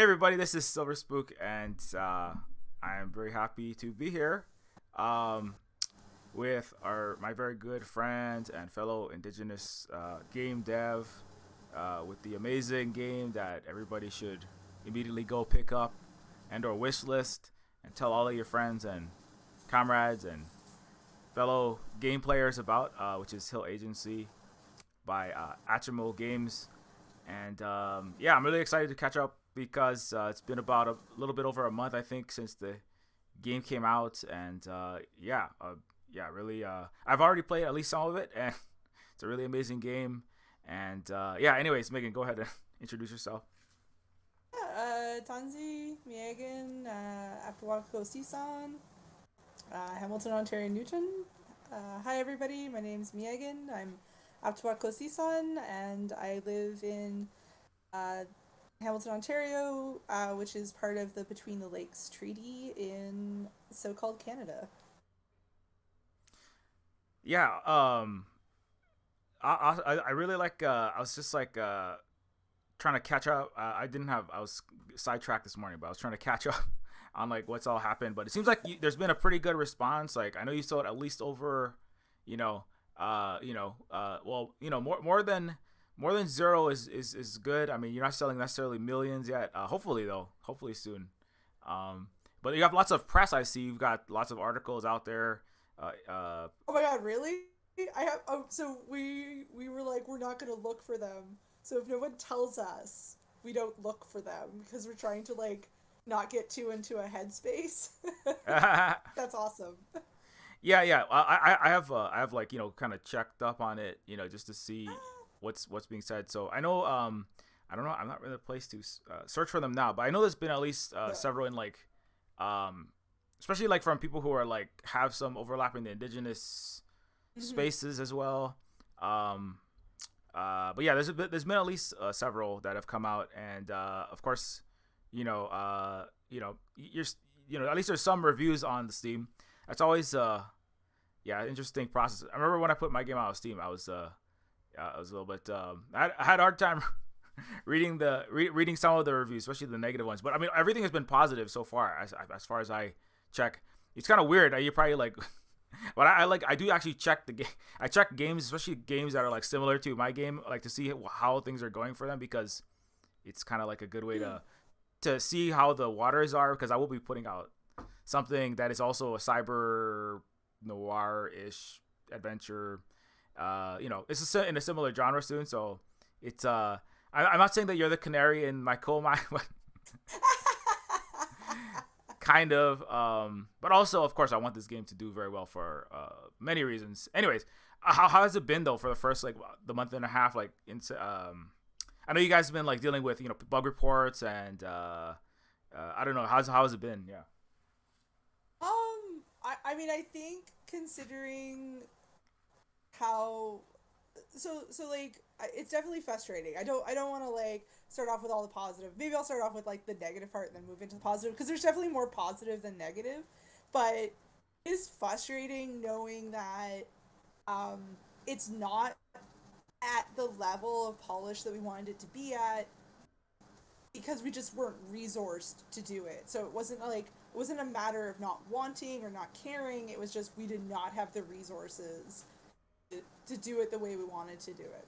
everybody, this is Silver Spook, and I am very happy to be here um, with my very good friend and fellow Indigenous game dev with the amazing game that everybody should immediately go pick up and or wish list and tell all of your friends and comrades and fellow game players about, which is Hill Agency by Achimo Games. And yeah, I'm really excited to catch up because it's been about a little bit over a month, I think, since the game came out. And yeah, really, I've already played at least some of it, and it's a really amazing game. And yeah, anyways, Megan, go ahead and introduce yourself. Tanzi, Meagan, Apawako Sisan, Hamilton, Ontario, Newton. Hi, everybody. My name's Meagan. I'm Apawako Sisan, and I live in uh, Hamilton, Ontario, which is part of the Between the Lakes Treaty in so-called Canada. Yeah, I really like. I was just like trying to catch up. I didn't have. I was sidetracked this morning, but I was trying to catch up on like what's all happened. But it seems like there's been a pretty good response. Like I know you saw it at least over, you know, well, more than zero is good. I mean, you're not selling necessarily millions yet. Hopefully though, hopefully soon. But you have lots of press. I see you've got lots of articles out there. Oh my god, really? I have. Oh, so we were like, we're not gonna look for them. So if no one tells us, we don't look for them because we're trying to like not get too into a headspace. That's awesome. Yeah. I have like kind of checked up on it, just to see what's being said. So I know I don't know. I'm not really a place to search for them now, but I know there's been at least Yeah. several in like um especially like from people who are like have some overlap in the indigenous Hmm. spaces as well. Um, but yeah, there's been at least several that have come out, and of course, you're at least there's some reviews on the Steam. That's always yeah, interesting process. I remember when I put my game out on Steam, I was a little bit I had a hard time reading some of the reviews, especially the negative ones. But I mean, everything has been positive so far, as far as I check. It's kind of weird. You probably like, but I do actually check the game. I check games, especially games that are like similar to my game, like to see how things are going for them because it's kind of like a good way to see how the waters are. Because I will be putting out something that is also a cyber noir ish adventure. It's in a similar genre soon, so it's I'm not saying that you're the canary in my coal mine, but kind of. But also, of course, I want this game to do very well for many reasons. Anyways, how has it been though for the first like the month and a half? Like, I know you guys have been like dealing with bug reports and I don't know how has it been? Yeah. I mean, I think considering how so like it's definitely frustrating. I don't want to like start off with all the positive. Maybe I'll start off with like the negative part and then move into the positive because there's definitely more positive than negative. But it's frustrating knowing that um it's not at the level of polish that we wanted it to be at because we just weren't resourced to do it. So it wasn't a matter of not wanting or not caring. It was just we did not have the resources to do it the way we wanted to do it.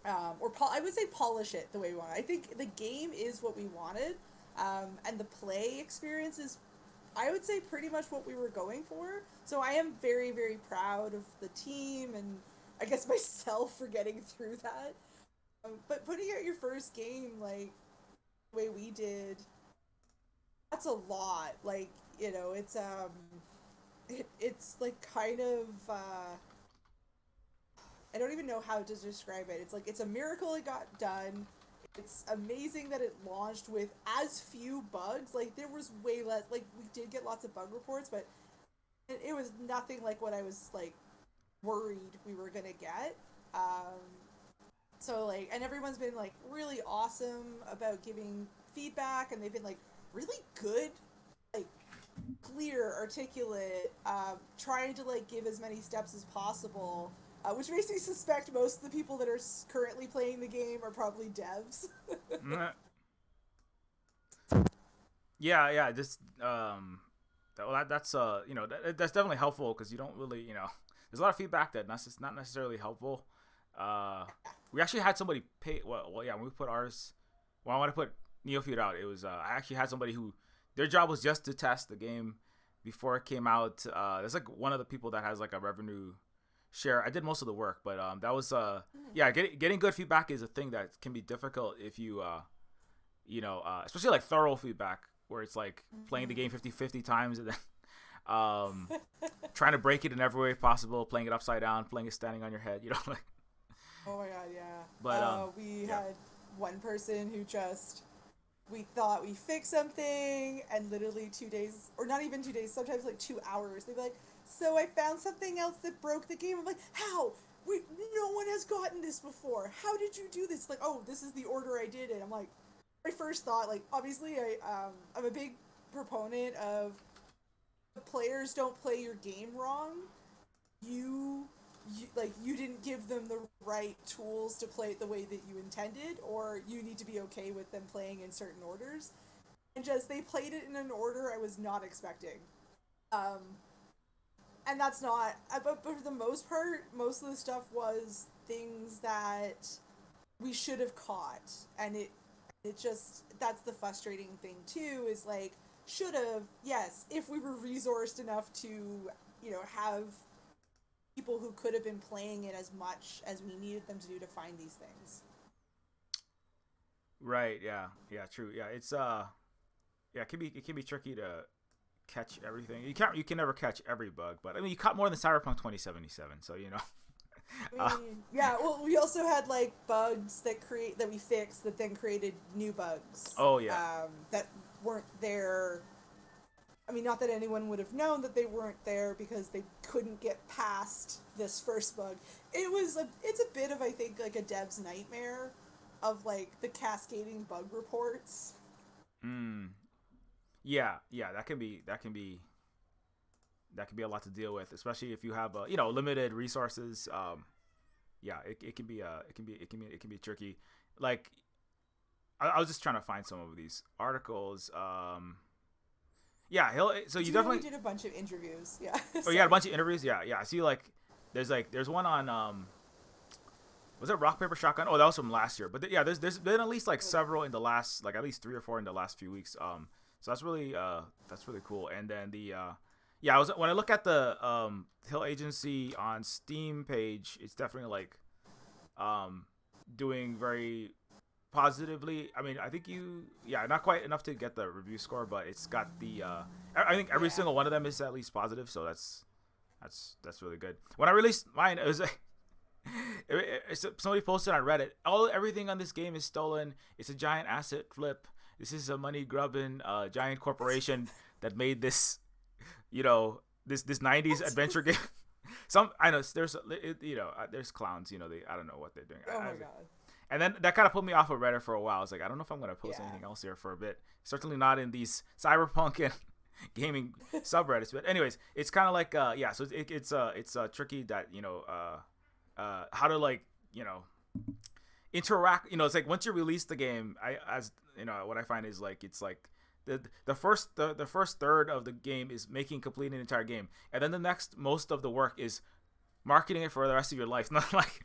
I would say polish it the way we want. I think the game is what we wanted, and the play experience is, I would say, pretty much what we were going for. So I am very, very proud of the team and I guess myself for getting through that. But putting out your first game like the way we did, that's a lot. Like it's like kind of I don't even know how to describe it. It's like it's a miracle it got done. It's amazing that it launched with as few bugs. Like there was way less. Like we did get lots of bug reports, but it was nothing like what I was like worried we were gonna get. Um, so like, and everyone's been like really awesome about giving feedback, and they've been like really good, like clear, articulate, trying to like give as many steps as possible. Which makes me suspect most of the people that are currently playing the game are probably devs. Mm, Yeah. Just that's that's definitely helpful because you don't really there's a lot of feedback that that's not necessarily helpful. Uh, we actually had somebody pay. Well, yeah, when we put ours, when I want to put Neofeud out, it was I actually had somebody who their job was just to test the game before it came out. There's like one of the people that has like a revenue share. I did most of the work, but that was yeah, getting good feedback is a thing that can be difficult if you especially like thorough feedback where it's like playing the game 50 times and then um, trying to break it in every way possible, playing it upside down, playing it standing on your head, like. Oh my god, yeah. But We yeah. had one person who just we thought we fixed something, and literally 2 days, or not even 2 days, sometimes like 2 hours, they'd be like, "So I found something else that broke the game." I'm like, "How? We no one has gotten this before. How did you do this?" Like, "Oh, this is the order I did it." I'm like, my first thought, like, obviously I'm a big proponent of the players don't play your game wrong. you, you didn't give them the right tools to play it the way that you intended, or you need to be okay with them playing in certain orders. And just they played it in an order I was not expecting. Um, and that's not. But for the most part, most of the stuff was things that we should have caught, and it just that's the frustrating thing too. Is like should have, yes, if we were resourced enough to have people who could have been playing it as much as we needed them to do to find these things. Right. Yeah. Yeah. True. Yeah. It's yeah. It can be tricky to catch everything. You can never catch every bug, but I mean you caught more than Cyberpunk 2077, so I mean, yeah. Well, we also had like bugs that we fixed that then created new bugs oh yeah. that weren't there. I mean, not that anyone would have known that they weren't there because they couldn't get past this first bug. It's a bit of, I think, like a dev's nightmare of like the cascading bug reports. Mm, yeah. That can be a lot to deal with, especially if you have limited resources. Yeah, it can be it can be tricky. Like I was just trying to find some of these articles. Yeah, so you Do you know we definitely. did a bunch of interviews? Yeah. Oh, you had a Sorry. bunch of interviews. Yeah. I see. There's one on was it Rock Paper Shotgun? Oh, that was from last year. But yeah, there's been at least like several in the last like at least 3 or 4 in the last few weeks. So that's really cool. And then yeah, I was when I look at the Hill Agency on Steam page, it's definitely like um doing very positively. I mean, I think yeah, not quite enough to get the review score, but it's got the I think every Yeah. single one of them is at least positive, so that's really good. When I released mine, it was somebody posted on Reddit, everything on this game is stolen. It's a giant asset flip. This is a money grubbing giant corporation that made this, this 90s That's adventure game. Some I know there's clowns. They I don't know what they're doing. oh my god. And then that kind of put me off of Reddit for a while. I was like, I don't know if I'm gonna post Yeah. anything else here for a bit. Certainly not in these cyberpunk and gaming subreddits. But anyways, it's kind of like yeah. So it's tricky that how to like interact. It's like once you release the game, what I find is like it's like the first third of the game is making completing the entire game, and then the next most of the work is marketing it for the rest of your life. Not like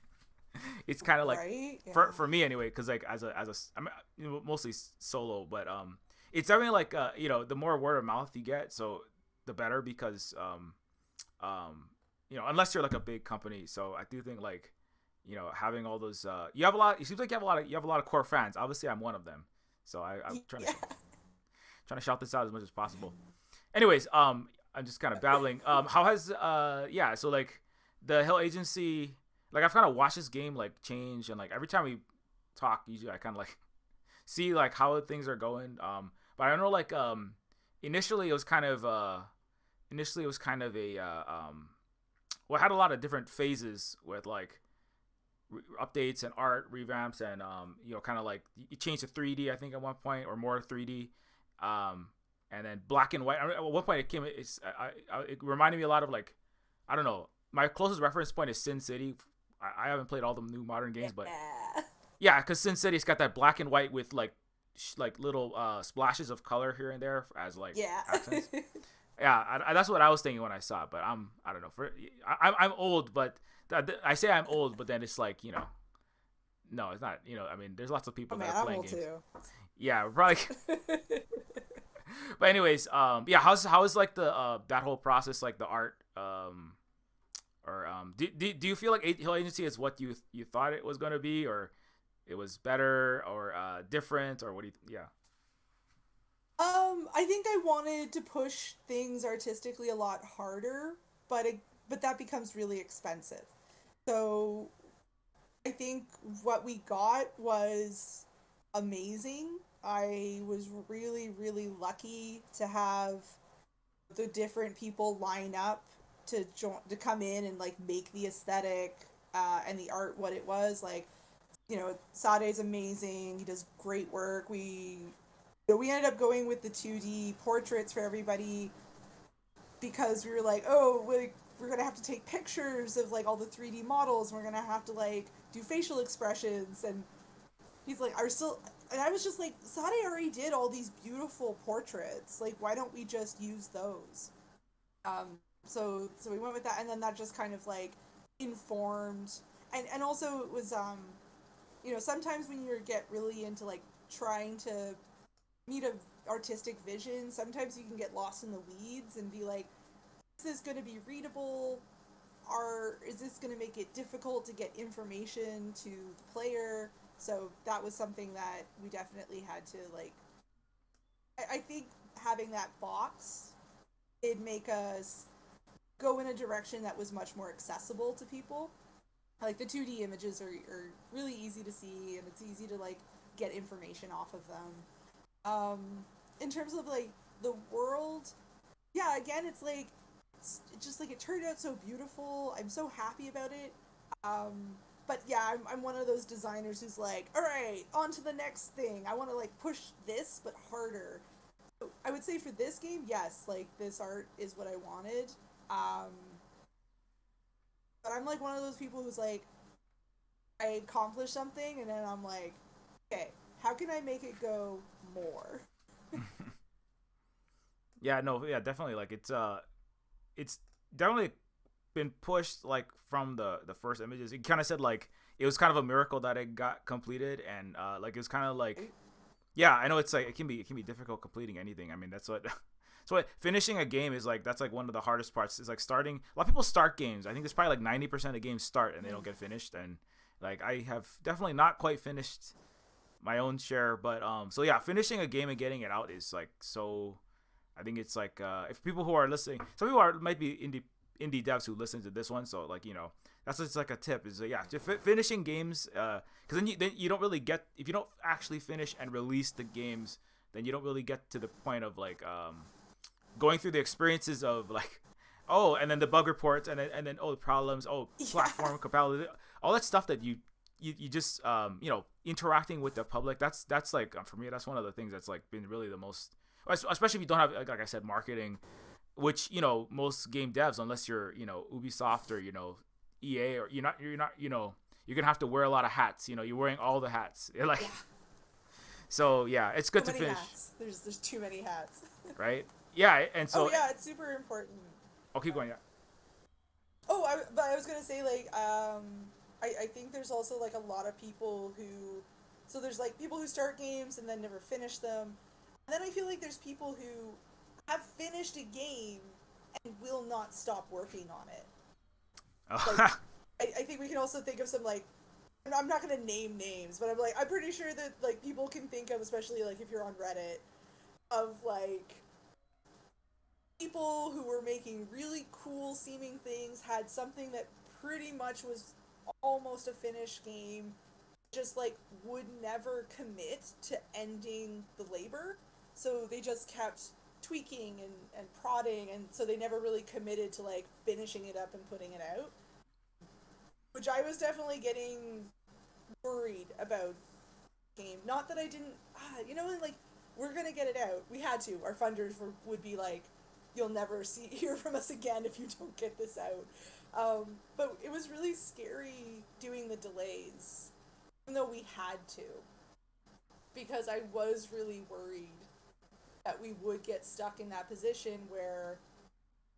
it's kind of like Right? Yeah. for me anyway, because like I'm mostly solo, but it's definitely like the more word of mouth you get, so the better because unless you're like a big company. So I do think like having all those you have a lot. It seems like you have a lot of core fans. Obviously, I'm one of them. So I'm trying to Yeah. shout this out as much as possible. Anyways, I'm just kind of babbling. How has yeah? So like the Hill Agency, like I've kind of watched this game like change, and like every time we talk, usually I kind of like see like how things are going. But I don't know like initially it was kind of a well, it had a lot of different phases with like updates and art revamps and kind of like it changed to 3D I think at one point or more 3D, and then black and white. At one point it reminded me a lot of like I don't know, my closest reference point is Sin City. I haven't played all the new modern games, but Yeah. yeah, because Sin City's got that black and white with like like little splashes of color here and there as like Yeah. accents. Yeah, that's what I was thinking when I saw it. But I don't know. I'm old, but I say I'm old, but then it's like no, it's not. I mean, there's lots of Oh people that man, are I'm playing old games. too. Yeah, probably. But anyways, yeah, how is like the that whole process, like the art, or do you feel like Hill Agency is what you thought it was gonna be, or it was better, or different, or what do you? Yeah. I think I wanted to push things artistically a lot harder, but that becomes really expensive. So I think what we got was amazing. I was really, really lucky to have the different people line up to come in and like make the aesthetic and the art what it was. Like, Sade's amazing. He does great work. We ended up going with the 2D portraits for everybody because we were like, oh, we're gonna have to take pictures of like all the 3D models. And we're gonna have to like do facial expressions, and he's like, "Are still?" And I was just like, Sade already did all these beautiful portraits. Like, why don't we just use those? So we went with that, and then that just kind of like informed, and also it was sometimes when you get really into like trying to meet a artistic vision, sometimes you can get lost in the weeds and be like, is this going to be readable? Or is this going to make it difficult to get information to the player? So that was something that we definitely had to like. I think having that box did make us go in a direction that was much more accessible to people. Like the 2D images are really easy to see, and it's easy to like get information off of them. In terms of like the world, yeah, again, it's just like it turned out so beautiful. I'm so happy about it. But yeah, I'm one of those designers who's like, all right, on to the next thing. I want to like push this, but harder. So I would say for this game, yes, like this art is what I wanted. Um, but I'm like one of those people who's like, I accomplish something, and then I'm like, okay, how can I make it go more? Yeah, no, yeah, definitely. Like it's definitely been pushed like from the first images. It kind of said like it was kind of a miracle that it got completed, and like it was kind of like, yeah, I know it's like it can be difficult completing anything. I mean, that's what. So finishing a game is like, that's like one of the hardest parts. Is like starting. A lot of people start games. I think it's probably like 90% of games start and they don't get finished. And like I have definitely not quite finished my own share, but so yeah, finishing a game and getting it out is like so. I think it's like if people who are listening, some people might be indie devs who listen to this one, so like that's just like a tip is yeah, finishing games because then you don't really get, if you don't actually finish and release the games, then you don't really get to the point of like going through the experiences of like, oh, and then the bug reports, and then oh, the problems, oh, Yeah. platform compatibility, all that stuff that you just interacting with the public. That's like for me, that's one of the things that's like been really the most, especially if you don't have, like I said, marketing, which most game devs, unless you're Ubisoft or EA, or you're not you're gonna have to wear a lot of hats. You're wearing all the hats. You're like, Yeah. so yeah, it's So good to many finish, hats. There's too many hats. right? Yeah, and Oh so yeah, it's super important. I'll keep going. Yeah. Oh, but I was gonna say like I think there's also like a lot of people who, so there's like people who start games and then never finish them, and then I feel like there's people who have finished a game and will not stop working on it. Like I think we can also think of some like, I'm not gonna name names, but I'm pretty sure that like people can think of, especially like if you're on Reddit, of like people who were making really cool seeming things, had something that pretty much was almost a finished game, just like would never commit to ending the labor. So they just kept tweaking and prodding, and so they never really committed to like finishing it up and putting it out. Which I was definitely getting worried about game. Not that I didn't, like we're gonna get it out. We had to. Our funders would be like, "You'll never hear from us again if you don't get this out." But it was really scary doing the delays, even though we had to. because I was really worried that we would get stuck in that position where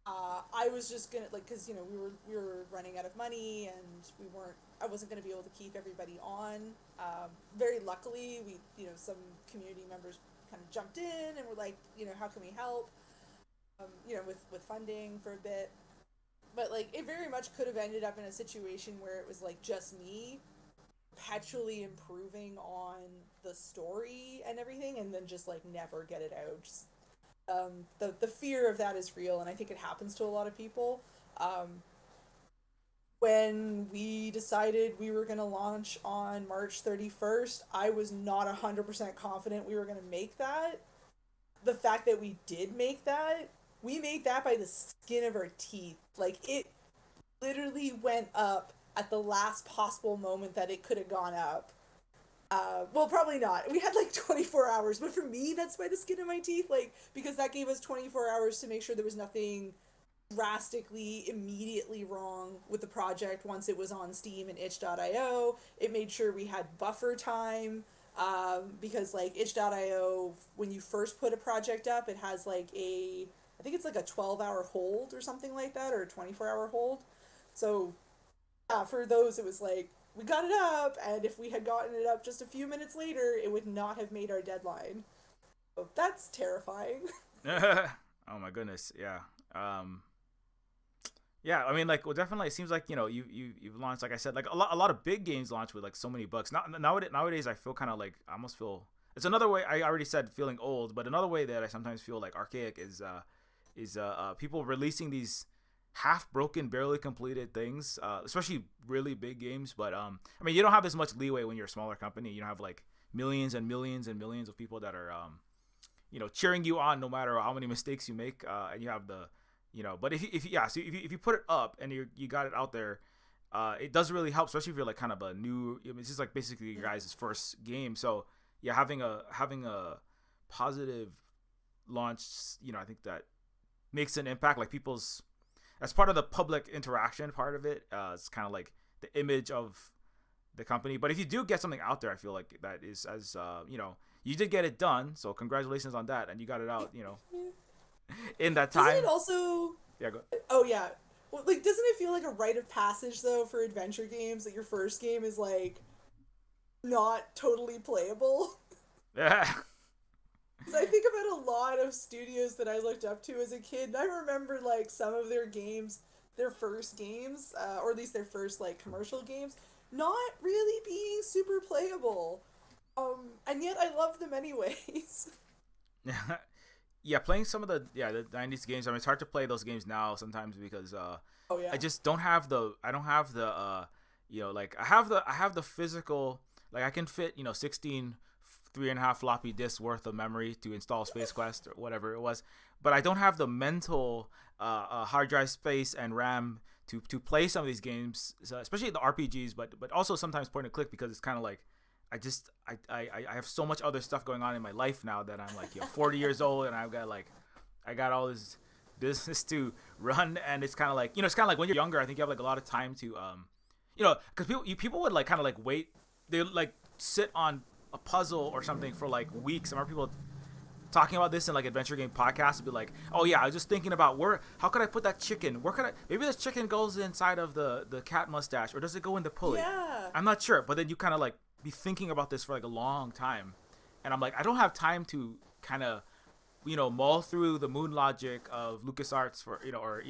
I was just gonna like because we were running out of money and we weren't I wasn't gonna be able to keep everybody on. Very luckily, we some community members kind of jumped in and were like, how can we help? With funding for a bit, but like it very much could have ended up in a situation where it was like just me perpetually improving on the story and everything, and then just like never get it out. Just, the fear of that is real, and I think it happens to a lot of people. When we decided we were going to launch on March 31st, I was not 100% confident we were going to make that. The fact that we did make that, we made that by the skin of our teeth. Like, it literally went up at the last possible moment that it could have gone up. Well, probably not. We had like 24 hours, but for me, that's by the skin of my teeth. Like, because that gave us 24 hours to make sure there was nothing drastically immediately wrong with the project once it was on Steam and itch.io. It made sure we had buffer time, because like itch.io, when you first put a project up, it has like I think it's like a 12-hour hold or something like that, or a 24-hour hold. So yeah, for those it was like we got it up, and if we had gotten it up just a few minutes later, it would not have made our deadline. So that's terrifying. Oh my goodness, yeah. Um, yeah, I mean, like, well, definitely, it seems like you've launched, like I said, like a lot of big games launch with like so many bugs. Not nowadays, I feel kind of like I almost feel it's another way. I already said feeling old, but another way that I sometimes feel like archaic is people releasing these half broken, barely completed things, especially really big games. But I mean, you don't have as much leeway when you're a smaller company. You don't have like millions and millions and millions of people that are cheering you on no matter how many mistakes you make, and you have the but if you put it up and you got it out there, it does really help, especially if you're like kind of a new, it's just like basically your guys' first game. So yeah, having a positive launch, I think that makes an impact. Like people's, as part of the public interaction part of it, it's kind of like the image of the company. But if you do get something out there, I feel like that is as you did get it done, so congratulations on that, and you got it out, in that Doesn't time. it also? Yeah, go. Oh yeah. Well, like, doesn't it feel like a rite of passage though for adventure games that your first game is like not totally playable? Yeah. Because I think about a lot of studios that I looked up to as a kid, and I remember like some of their games, their first games, or at least their first like commercial games, not really being super playable. And yet I love them anyways. Yeah, playing some of the 90s games. I mean, it's hard to play those games now sometimes because Oh I yeah. just don't have the like I have the physical, like I can fit 16 3.5 floppy disks worth of memory to install Space Quest or whatever it was, but I don't have the mental hard drive space and RAM to play some of these games, so especially the RPGs, but also sometimes point and click, because it's kind of like I have so much other stuff going on in my life now that I'm like 40 years old, and I got all this business to run, and it's kind of like it's kind of like when you're younger. I think you have like a lot of time to because people would like kind of like wait, they like sit on a puzzle or something for like weeks. I remember people talking about this in like adventure game podcasts and be like, oh yeah, I was just thinking about how could I put that chicken, where could I, maybe this chicken goes inside of the cat mustache, or does it go in the pulley? Yeah. I'm not sure, but then you kind of like be thinking about this for like a long time, and I'm like, I don't have time to kind of mull through the moon logic of LucasArts for or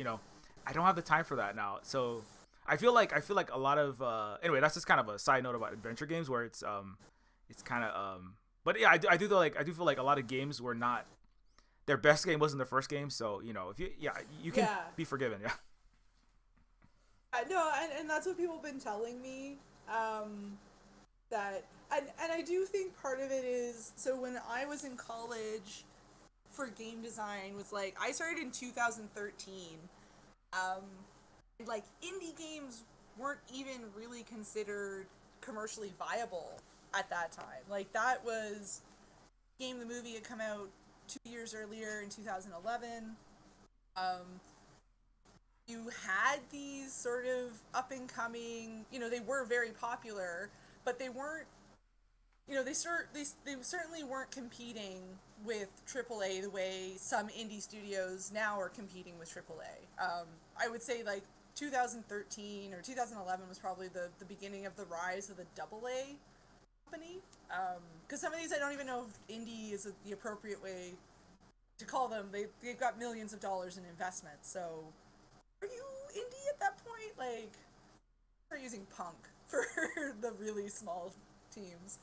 I don't have the time for that now. So I feel like a lot of anyway, that's just kind of a side note about adventure games, where it's kind of but yeah, I do feel like a lot of games were not, their best game wasn't their first game. So if you can Yeah. be forgiven. Yeah. No, and that's what people have been telling me. That and I do think part of it is, so when I was in college for game design was like I started in 2013. Um, like indie games weren't even really considered commercially viable at that time. Like that was Game the movie had come out 2 years earlier in 2011. Um, you had these sort of up and coming, they were very popular, but they weren't they certainly weren't competing with AAA the way some indie studios now are competing with AAA. I would say like 2013 or 2011 was probably the beginning of the rise of the AA company. Because some of these I don't even know if indie is the appropriate way to call them. They've got millions of dollars in investment. So are you indie at that point? Like, we're using punk for the really small teams.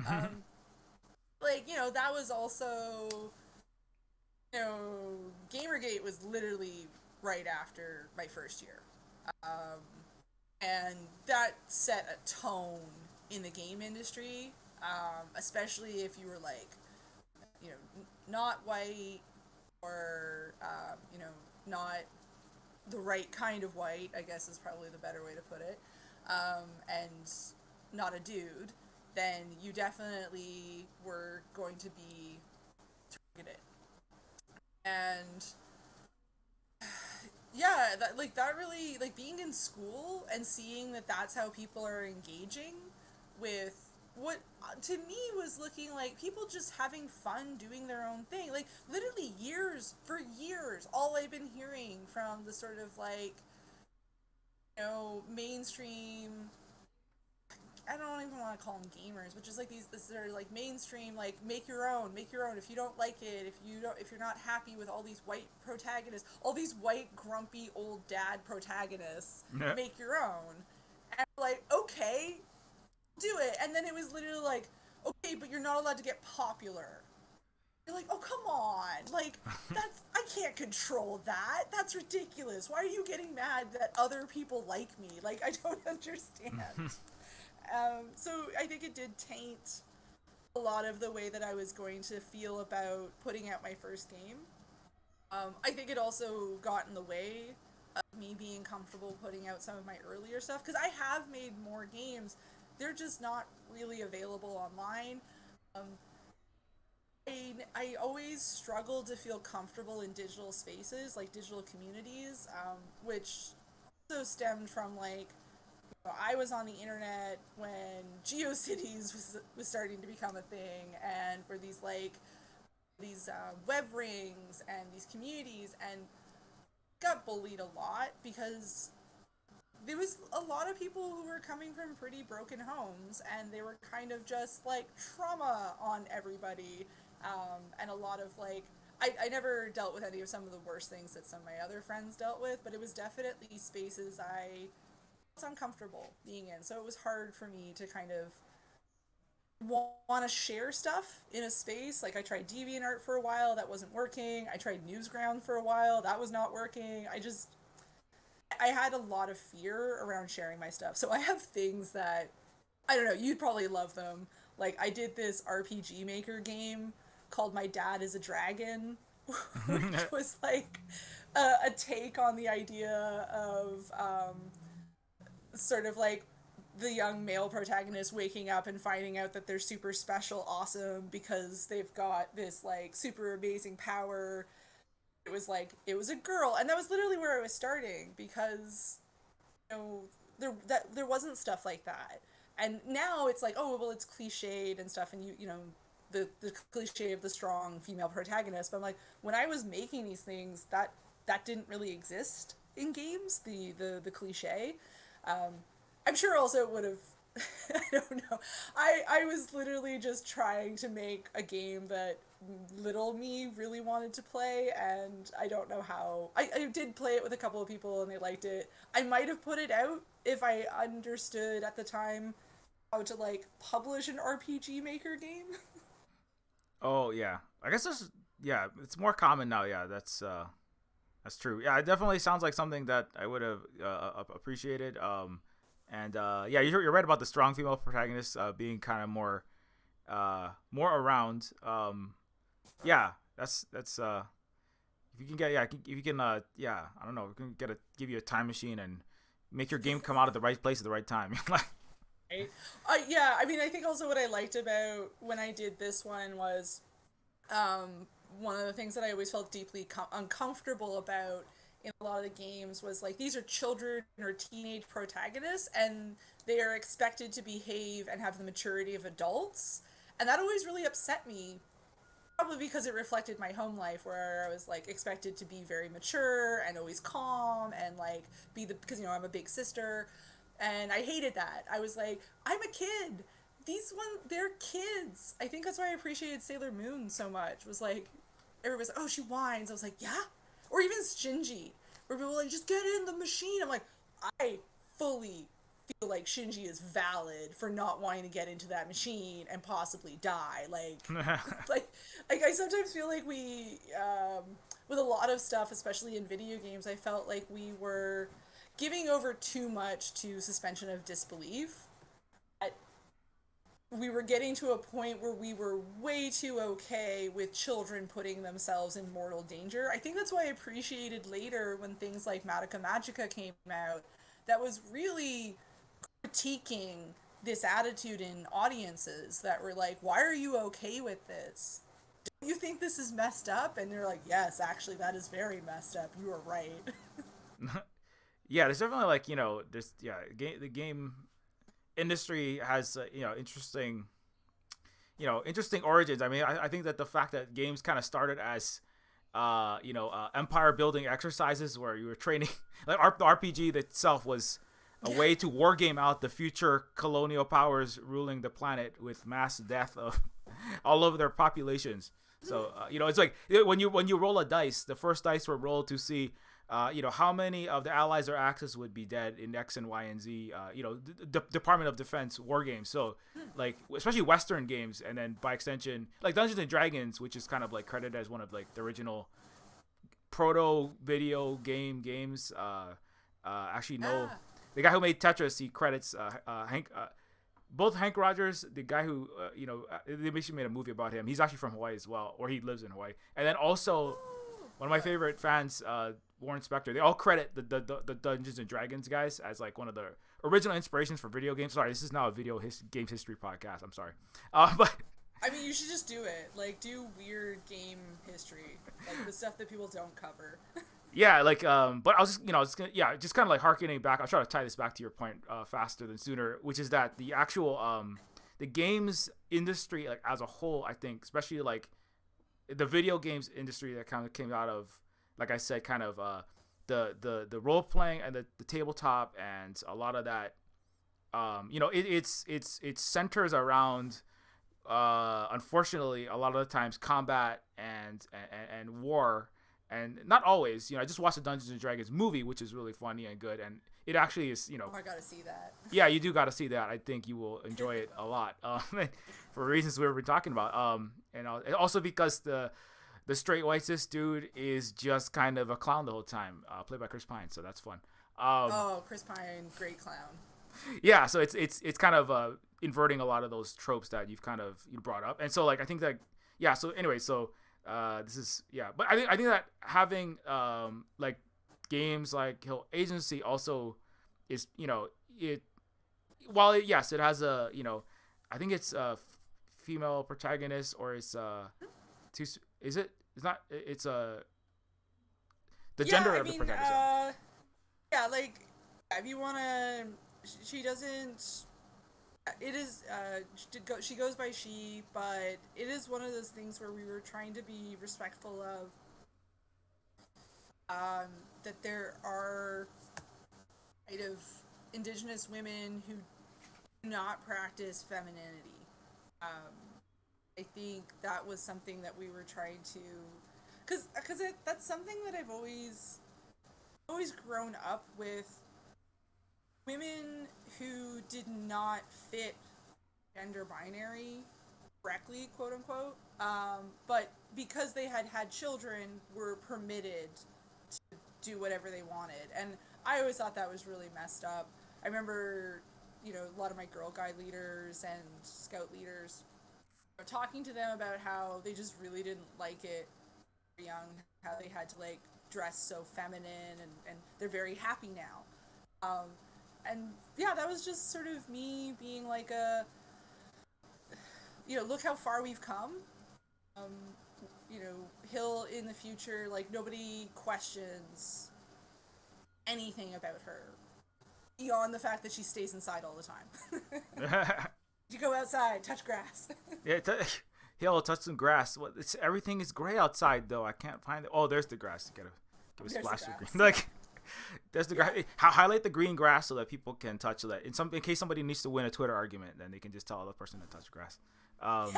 Um, like, that was also, Gamergate was literally right after my first year. Um, and that set a tone in the game industry, especially if you were like, not white or, not the right kind of white, I guess is probably the better way to put it, and not a dude, then you definitely were going to be targeted. And yeah, that really, like, being in school and seeing that that's how people are engaging with what to me was looking like people just having fun doing their own thing. Like, literally for years, all I've been hearing from the sort of like, mainstream, I don't even want to call them gamers, but just like this are like mainstream, like, make your own. If you don't like it, if you're not happy with all these white protagonists, all these white grumpy old dad protagonists, Yeah. make your own. And like, okay, do it. And then it was literally like, okay, but you're not allowed to get popular. You're like, oh, come on. Like, I can't control that. That's ridiculous. Why are you getting mad that other people like me? Like, I don't understand. So I think it did taint a lot of the way that I was going to feel about putting out my first game. I think it also got in the way of me being comfortable putting out some of my earlier stuff, because I have made more games. They're just not really available online. Um, I always struggled to feel comfortable in digital spaces, like digital communities, which also stemmed from like, I was on the internet when GeoCities was starting to become a thing, and for these web rings and these communities, and got bullied a lot because there was a lot of people who were coming from pretty broken homes, and they were kind of just like trauma on everybody, and a lot of like, I never dealt with any of some of the worst things that some of my other friends dealt with, but it was definitely spaces I was uncomfortable being in. So it was hard for me to kind of want to share stuff in a space. Like, I tried DeviantArt for a while, that wasn't working. I tried Newsground for a while, that was not working. I had a lot of fear around sharing my stuff. So I have things that, I don't know, you'd probably love them. Like, I did this RPG Maker game called My Dad is a Dragon, which was like a take on the idea of sort of like the young male protagonist waking up and finding out that they're super special, awesome, because they've got this like super amazing power. It was like, it was a girl, and that was literally where I was starting, because know there wasn't stuff like that. And now it's like, oh well, it's cliched and stuff, and the cliche of the strong female protagonist. But I'm like, when I was making these things, that didn't really exist in games, the cliche. um, I'm sure also it would have I don't know. I was literally just trying to make a game that little me really wanted to play, and I don't know how. I did play it with a couple of people and they liked it. I might have put it out if I understood at the time how to like publish an RPG Maker game. Oh yeah, I guess there's yeah, it's more common now. Yeah, that's true. Yeah, it definitely sounds like something that I would have appreciated. And yeah, you're right about the strong female protagonist being kind of more around. Yeah, that's if you can get yeah if you can yeah, I don't know, we can give you a time machine and make your game come out at the right place at the right time. Like, Right? Yeah, I mean, I think also what I liked about when I did this one was, um, one of the things that I always felt deeply uncomfortable about in a lot of the games was like, these are children or teenage protagonists, and they are expected to behave and have the maturity of adults. And that always really upset me, probably because it reflected my home life where I was like expected to be very mature and always calm and like be the, because I'm a big sister, and I hated that. I was like, I'm a kid. They're kids. I think that's why I appreciated Sailor Moon so much. Was like, everybody's like, oh, she whines. I was like, yeah. Or even Shinji, where people were like, just get in the machine. I'm like, I fully feel like Shinji is valid for not wanting to get into that machine and possibly die. Like, like I sometimes feel like with a lot of stuff, especially in video games, I felt like we were giving over too much to suspension of disbelief. We were getting to a point where we were way too okay with children putting themselves in mortal danger. I think that's why I appreciated later when things like Madoka Magica came out, that was really critiquing this attitude in audiences that were like, why are you okay with this? Do you think this is messed up? And they're like, yes, actually, that is very messed up. You are right. Yeah, there's definitely like there's the game industry has interesting interesting origins. I mean, I think that the fact that games kind of started as empire building exercises where you were training like the RPG itself was a way to war game out the future colonial powers ruling the planet with mass death of all over their populations. So it's like when you roll a dice, the first dice were rolled to see how many of the allies or axis would be dead in X and Y and Z, Department of Defense war games. So, like, especially Western games, and then by extension, like Dungeons and Dragons, which is kind of like credited as one of like the original proto video games. Actually, no, the guy who made Tetris, he credits Hank. Both Hank Rogers, the guy who, they basically made a movie about him. He's actually from Hawaii as well, or he lives in Hawaii. And then also, one of my favorite fans, Warren Spector, they all credit the Dungeons and Dragons guys as like one of the original inspirations for video games. Sorry, this is now a games history podcast. I'm sorry, but I mean, you should just do it. Like, do weird game history, like the stuff that people don't cover. yeah, like but I was just kind of like harkening back. I'll try to tie this back to your point faster than sooner, which is that the actual the games industry like as a whole, I think, especially like the video games industry that kind of came out of, like I said, kind of the role playing and the tabletop and a lot of that, it centers around unfortunately a lot of the times combat and war. And not always, I just watched the Dungeons and Dragons movie, which is really funny and good, and it actually is, Oh, I gotta see that. Yeah, you do got to see that. I think you will enjoy it a lot, for reasons we were talking about, and also because the straight white cis dude is just kind of a clown the whole time, played by Chris Pine, so that's fun. Chris Pine, great clown. Yeah, so it's kind of inverting a lot of those tropes that you've kind of brought up, and so like I think that So anyway, so. This is but I think that having like games like Hill Agency also is it while it has a I think it's a female protagonist, or it's it's not it's the gender of the protagonist. Like if you wanna, she doesn't. It is, she goes by she, but it is one of those things where we were trying to be respectful of, that there are kind of Indigenous women who do not practice femininity. I think that was something that we were trying to, because that's something that I've always grown up with. Women who did not fit gender binary correctly, quote unquote, but because they had children, were permitted to do whatever they wanted. And I always thought that was really messed up. I remember, a lot of my Girl Guide leaders and Scout leaders talking to them about how they just really didn't like it young, how they had to like dress so feminine, and they're very happy now. And that was just sort of me being like look how far we've come. Hill in the future, like nobody questions anything about her beyond the fact that she stays inside all the time. You go outside, touch grass. Yeah, he'll touch some grass. What? Everything is gray outside though. I can't find it. Oh, there's the grass. Get a give a There's the splash of green. grass. Like there's the Yeah. grass. Highlight the green grass so that people can touch. So that in case somebody needs to win a Twitter argument, then they can just tell the person to touch grass. Right.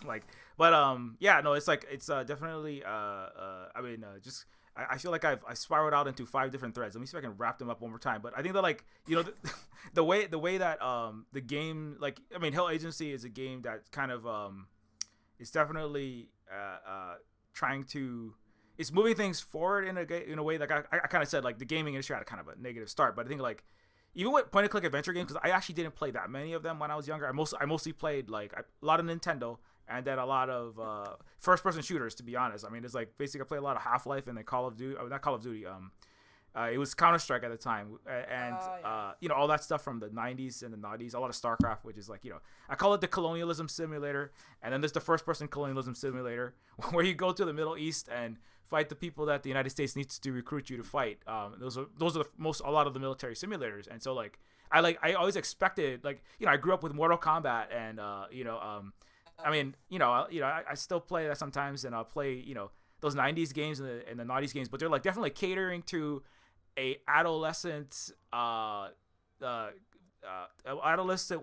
Like, but yeah, no, it's like it's definitely I mean, just I feel like I spiraled out into 5 different threads. Let me see if I can wrap them up one more time. But I think that, like, you know, the way that the game, like, I mean, Hell Agency is a game that kind of is definitely trying to, it's moving things forward in a way. Like I kind of said, like, the gaming industry had a kind of a negative start, but I think, like, even with point and click adventure games, because I actually didn't play that many of them when I was younger. I mostly played like a lot of Nintendo, and then a lot of first person shooters. To be honest, I mean, it's like basically I played a lot of Half-Life and then Call of Duty. Not Call of Duty. It was Counter-Strike at the time, and Yeah. you know, all that stuff from the 90s and the 90s. A lot of StarCraft, which is like, you know, I call it the colonialism simulator, and then there's the first-person colonialism simulator, where you go to the Middle East and fight the people that the United States needs to recruit you to fight. Those are a lot of the military simulators, and so like I always expected, like, you know, I grew up with Mortal Kombat, and you know, I mean, you know, I still play that sometimes, and I'll play, you know, those 90s games and the 90s games, but they're like definitely catering to a adolescent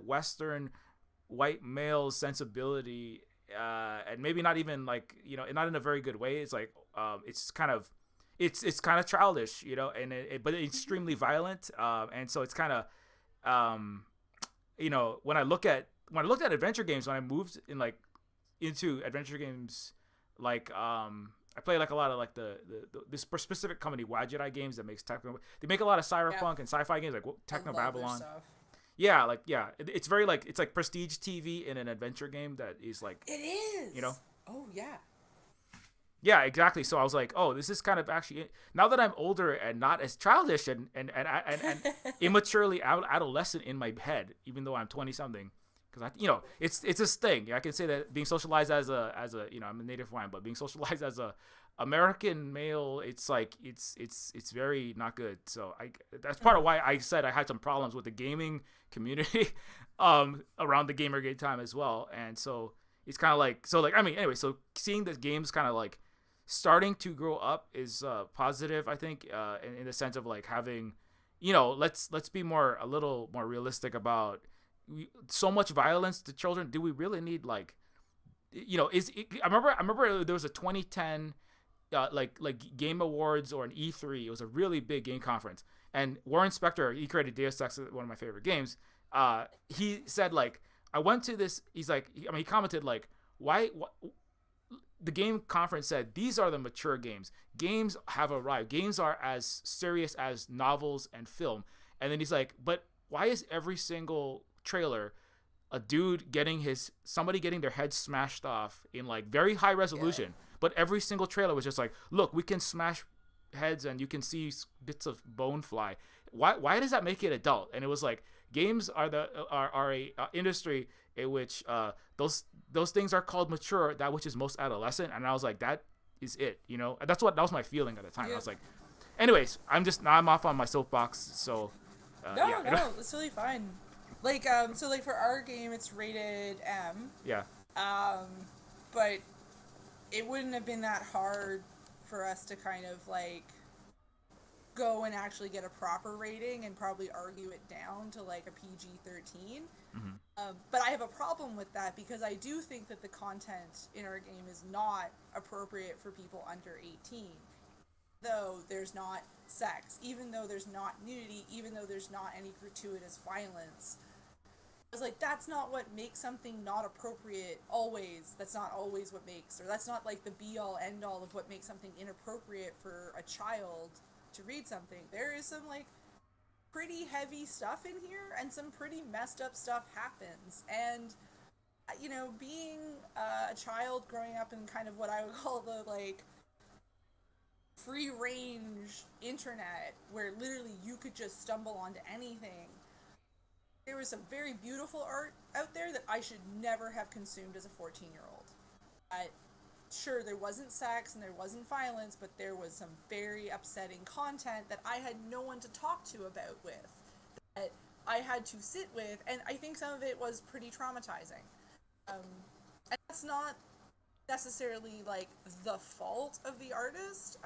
Western white male sensibility, and maybe not even, like, you know, not in a very good way. It's like it's kind of childish, you know, and but it's extremely violent, and so it's kind of you know, when I looked at adventure games, when I moved into adventure games, like I play like a lot of like this specific company, Wadjet games, that makes techno. They make a lot of cyberpunk and sci-fi games, like Techno Babylon. Yeah, like, yeah, it's very like, it's like prestige TV in an adventure game that is like, It is. you know. Oh yeah. Yeah, exactly. So I was like, oh, this is kind of actually, now that I'm older and not as childish and immaturely adolescent in my head, even though I'm 20 something, because I, you know, it's this thing. I can say that being socialized as a you know, I'm a native Hawaiian, but being socialized as a American male, it's like it's very not good. So that's part of why I said I had some problems with the gaming community around the Gamergate time as well. And so it's kind of like, so like, I mean, anyway, so seeing the games kind of like starting to grow up is positive, I think, in the sense of like having, you know, let's be a little more realistic about so much violence to children. Do we really need, like, you know, I remember there was a 2010 like Game Awards or an E3. It was a really big game conference, and Warren Spector, he created Deus Ex, one of my favorite games. He said, like, I went to this. He's like, I mean, he commented like, why the game conference said these are the mature games. Games have arrived. Games are as serious as novels and film. And then he's like, but why is every single trailer a dude somebody getting their head smashed off in like very high resolution? Yeah. But every single trailer was just like, look, we can smash heads and you can see bits of bone fly. Why does that make it adult? And it was like, games are a industry in which those things are called mature, that which is most adolescent. And I was like, that is it, you know. And that was my feeling at the time. Yeah. I was like, anyways, I'm off on my soapbox. So no, it's totally fine. Like so like for our game, it's rated M. Yeah. But it wouldn't have been that hard for us to kind of like go and actually get a proper rating and probably argue it down to like a PG-13. Mm-hmm. But I have a problem with that because I do think that the content in our game is not appropriate for people under 18. Though there's not sex, even though there's not nudity, even though there's not any gratuitous violence. I was like, that's not what makes something not appropriate always. That's not always what makes, or that's not like the be-all, end-all of what makes something inappropriate for a child to read something. There is some like pretty heavy stuff in here, and some pretty messed up stuff happens. And you know, being a child growing up in kind of what I would call the like free range internet, where literally you could just stumble onto anything, there was some very beautiful art out there that I should never have consumed as a 14-year-old. Sure, there wasn't sex and there wasn't violence, but there was some very upsetting content that I had no one to talk to about with. That I had to sit with, and I think some of it was pretty traumatizing. Um, and that's not necessarily like the fault of the artist,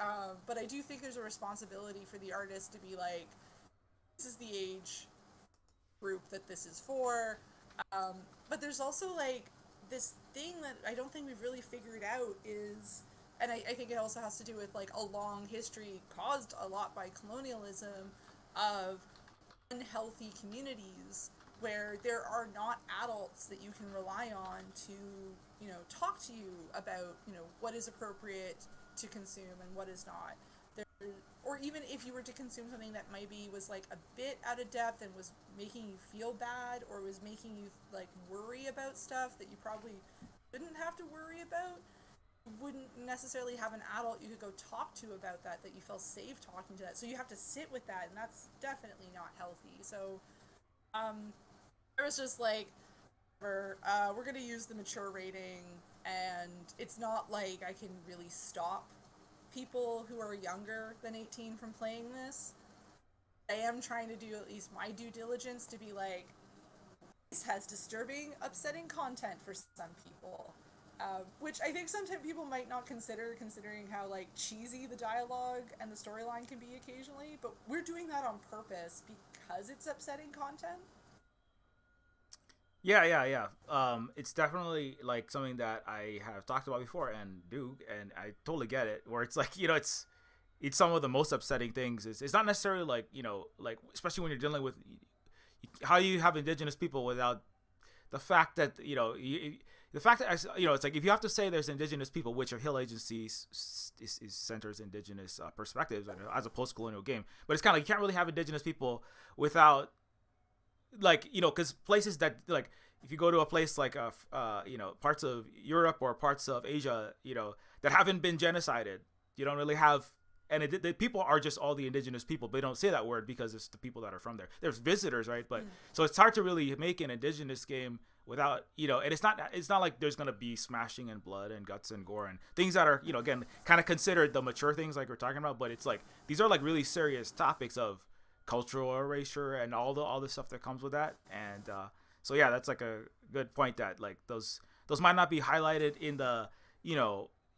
but I do think there's a responsibility for the artist to be like, this is the age group that this is for. Um, but there's also like this thing that I don't think we've really figured out is, and I think it also has to do with like a long history caused a lot by colonialism of unhealthy communities where there are not adults that you can rely on to, talk to you about, what is appropriate to consume and what is not. There, or even if you were to consume something that maybe was like a bit out of depth and was making you feel bad or was making you like worry about stuff that you probably didn't have to worry about, wouldn't necessarily have an adult you could go talk to about that you felt safe talking to that. So you have to sit with that, and that's definitely not healthy. So I was just like, we're gonna use the mature rating, and it's not like I can really stop people who are younger than 18 from playing this. I am trying to do at least my due diligence to be like, this has disturbing, upsetting content for some people. Which I think sometimes people might not consider, considering how like cheesy the dialogue and the storyline can be occasionally. But we're doing that on purpose because it's upsetting content. Yeah. It's definitely like something that I have talked about before and do, and I totally get it. Where it's like, it's some of the most upsetting things. It's not necessarily like, like especially when you're dealing with how you have indigenous people without the fact that the fact that it's like if you have to say there's indigenous people, which are Hill Agency is centers indigenous perspectives as a post-colonial game, but it's kind of like you can't really have indigenous people without like because places that like if you go to a place like parts of Europe or parts of Asia that haven't been genocided, you don't really have. And the people are just all the indigenous people. They don't say that word because it's the people that are from there. There's visitors, right? But so it's hard to really make an indigenous game without and it's not like there's gonna be smashing and blood and guts and gore and things that are again kind of considered the mature things like we're talking about. But it's like these are like really serious topics of cultural erasure and all the stuff that comes with that. And so yeah, that's like a good point that like those might not be highlighted in the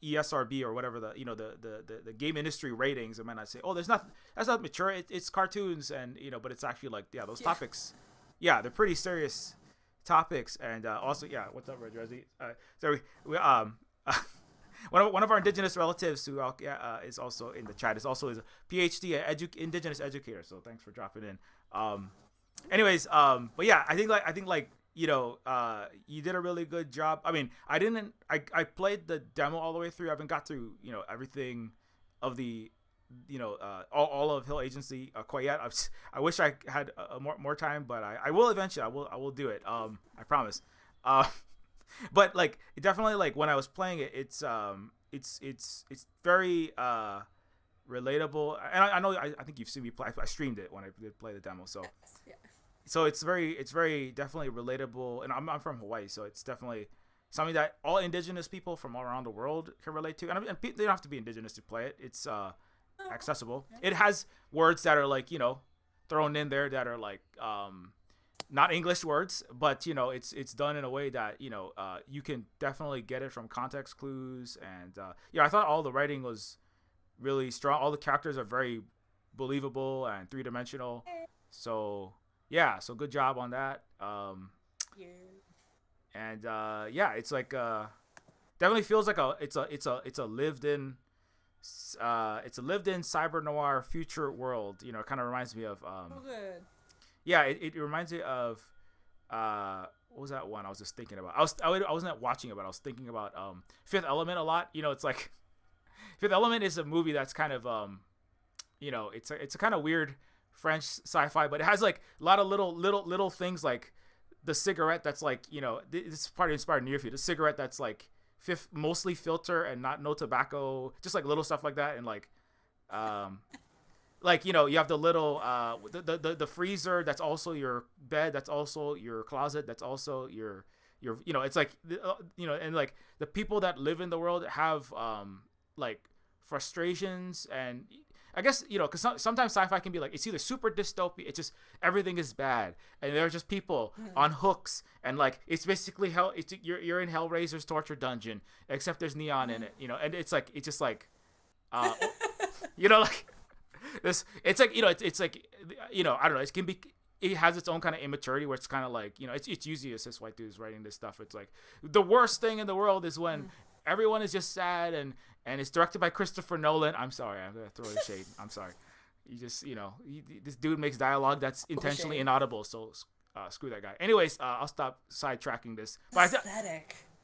ESRB or whatever the game industry ratings. It might not say, oh, that's not mature. It's cartoons and but it's actually like those topics. Yeah, they're pretty serious topics. And also what's up, Red Resi? So we one of our indigenous relatives who is also in the chat is a PhD indigenous educator. So thanks for dropping in. But yeah, I think you did a really good job. I mean, I played the demo all the way through. I haven't got through, everything of the, all of Hill Agency quite yet. I wish I had more time, but I will eventually. I will do it. I promise. But like, it definitely like when I was playing it, it's very relatable. And I know I think you've seen me play. I streamed it when I did play the demo. So. Yes, yeah. So it's very definitely relatable, and I'm from Hawaii, so it's definitely something that all indigenous people from all around the world can relate to, and they don't have to be indigenous to play it. It's accessible. It has words that are like thrown in there that are like not English words, but it's done in a way that you can definitely get it from context clues, and I thought all the writing was really strong. All the characters are very believable and three-dimensional, so. Yeah, so good job on that. And it's like definitely feels like it's a lived in cyber noir future world. It kind of reminds me of good. Yeah, it reminds me of what was that one I was just thinking about? I wasn't watching it, but I was thinking about Fifth Element a lot. It's like Fifth Element is a movie that's kind of it's a kind of weird French sci-fi, but it has like a lot of little things like the cigarette that's like this part inspired Neofeud. The cigarette that's like mostly filter and no tobacco, just like little stuff like that, and like you have the little the freezer that's also your bed, that's also your closet, that's also your it's like and like the people that live in the world have like frustrations and I guess, because sometimes sci-fi can be like, it's either super dystopia, it's just everything is bad, and there are just people on hooks, and like it's basically hell. You're in Hellraiser's torture dungeon, except there's neon in it, and it's like it's just like, uh, like this. It's like it's like I don't know. It can be. It has its own kind of immaturity where it's kind of like, it's usually a cis white dudes writing this stuff. It's like the worst thing in the world is when everyone is just sad, and it's directed by Christopher Nolan. I'm sorry, I'm gonna throw the shade. I'm sorry. You just this dude makes dialogue that's intentionally inaudible. So screw that guy. Anyways, I'll stop sidetracking this. But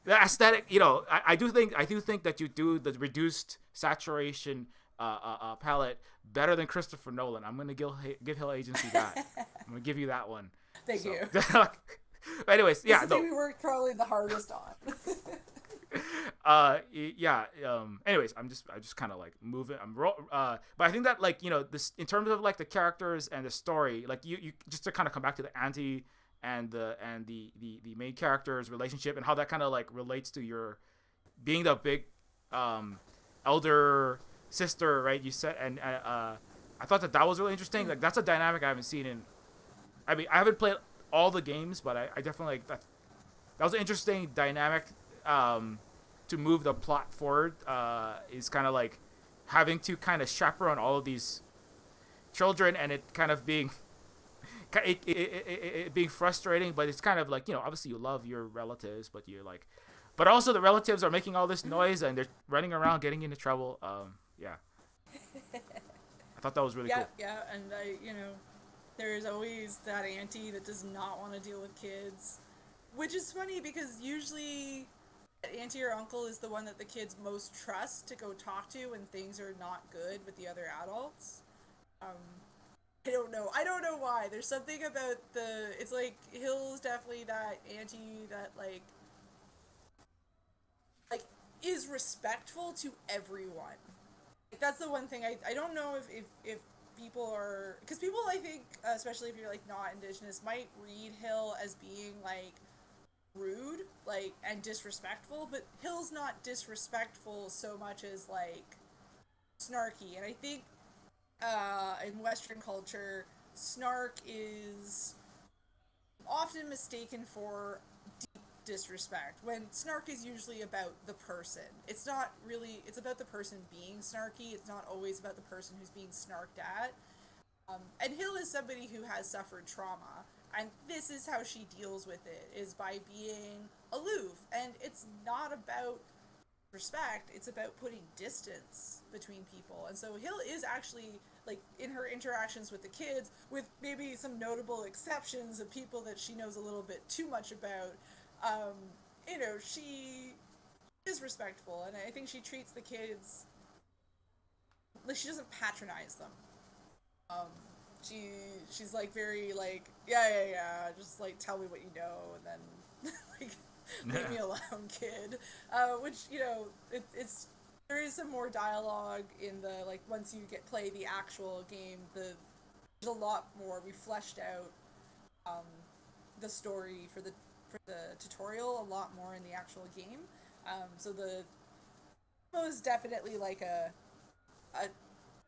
the aesthetic, I do think that you do the reduced saturation palette better than Christopher Nolan. I'm gonna give Hill Agency that. I'm gonna give you that one. Thank you. But anyways, yeah, the thing we worked probably the hardest on. Anyways, I'm just kind of like moving. But I think that like this in terms of like the characters and the story, like you just to kind of come back to the auntie and the main character's relationship and how that kind of like relates to your being the big elder sister, right? You said, and I thought that was really interesting. Like that's a dynamic I haven't seen in. I mean, I haven't played all the games, but I definitely like that. That was an interesting dynamic to move the plot forward. Is kind of like having to kind of chaperone all of these children, and it kind of being it being frustrating. But it's kind of like obviously you love your relatives, but you're like, but also the relatives are making all this noise and they're running around getting into trouble. Yeah. I thought that was really cool. Yeah, and there's always that auntie that does not want to deal with kids, which is funny because usually that auntie or uncle is the one that the kids most trust to go talk to when things are not good with the other adults. I don't know why. There's something about it's like Hill's definitely that auntie that like is respectful to everyone. That's the one thing I don't know if people are, because people I think especially if you're like not Indigenous might read Hill as being like rude and disrespectful, but Hill's not disrespectful so much as like snarky. And I think in Western culture snark is often mistaken for disrespect, when snark is usually about the person. It's not really, it's about the person being snarky. It's not always about the person who's being snarked at. And Hill is somebody who has suffered trauma, and this is how she deals with it, is by being aloof. And it's not about respect, it's about putting distance between people. And so Hill is actually, like, in her interactions with the kids, with maybe some notable exceptions of people that she knows a little bit too much about, she is respectful, and I think she treats the kids like she doesn't patronize them. She's like very like yeah, just like tell me what you know, and then like leave me alone, kid. Which it's there is some more dialogue in the like once you play the actual game. There's a lot more. We fleshed out the story for the tutorial a lot more in the actual game. So the demo is definitely like a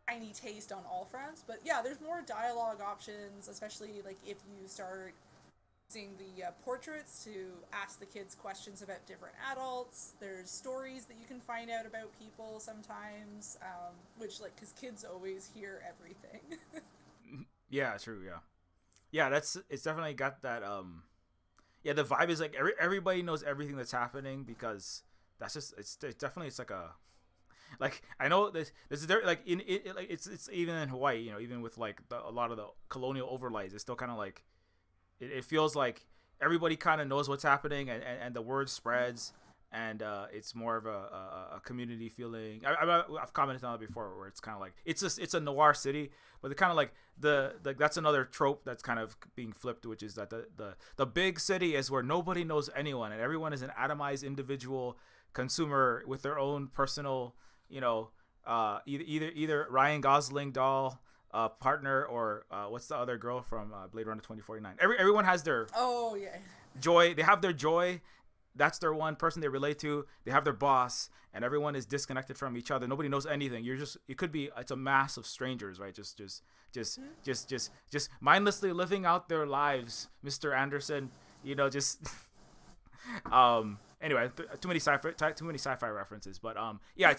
tiny taste on all fronts, but yeah, there's more dialogue options, especially like if you start using the portraits to ask the kids questions about different adults. There's stories that you can find out about people sometimes, which like because kids always hear everything. Yeah, true. Yeah, it's definitely got that. Yeah, the vibe is like everybody knows everything that's happening, because that's just it's like a, like I know this is like in it like it's even in Hawaii, even with like a lot of the colonial overlays, it's still kind of like it feels like everybody kind of knows what's happening, and the word spreads, and it's more of a community feeling. I've commented on it before, where it's kind of like it's a noir city, but the kind of like that's another trope that's kind of being flipped, which is that the big city is where nobody knows anyone, and everyone is an atomized individual consumer with their own personal, either Ryan Gosling doll partner, or what's the other girl from Blade Runner 2049. Everyone has their oh yeah joy. They have their joy. that's their one person they relate to. They have their boss, and everyone is disconnected from each other. Nobody knows anything. You're just it could be it's a mass of strangers, right? Just mindlessly living out their lives, Mr. Anderson. Just anyway, too many sci-fi references, but yeah,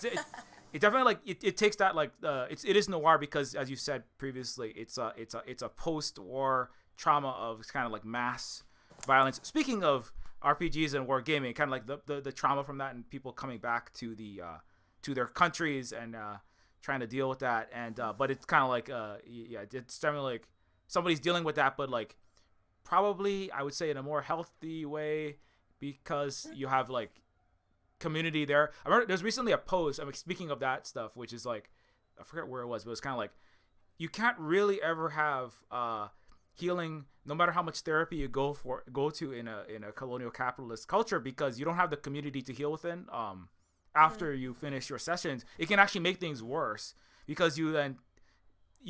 it definitely like it takes that like it is noir because as you said previously, it's a post-war trauma of kind of like mass violence. Speaking of RPGs and war gaming, kind of like the trauma from that and people coming back to their countries and trying to deal with that, and but it's kind of like yeah, it's definitely like somebody's dealing with that, but like probably I would say in a more healthy way because you have like community there. I remember there's recently a post. I mean, speaking of that stuff, which is like I forget where it was, but it's kind of like you can't really ever have healing no matter how much therapy you go to in a colonial capitalist culture because you don't have the community to heal within. After you finish your sessions, it can actually make things worse because you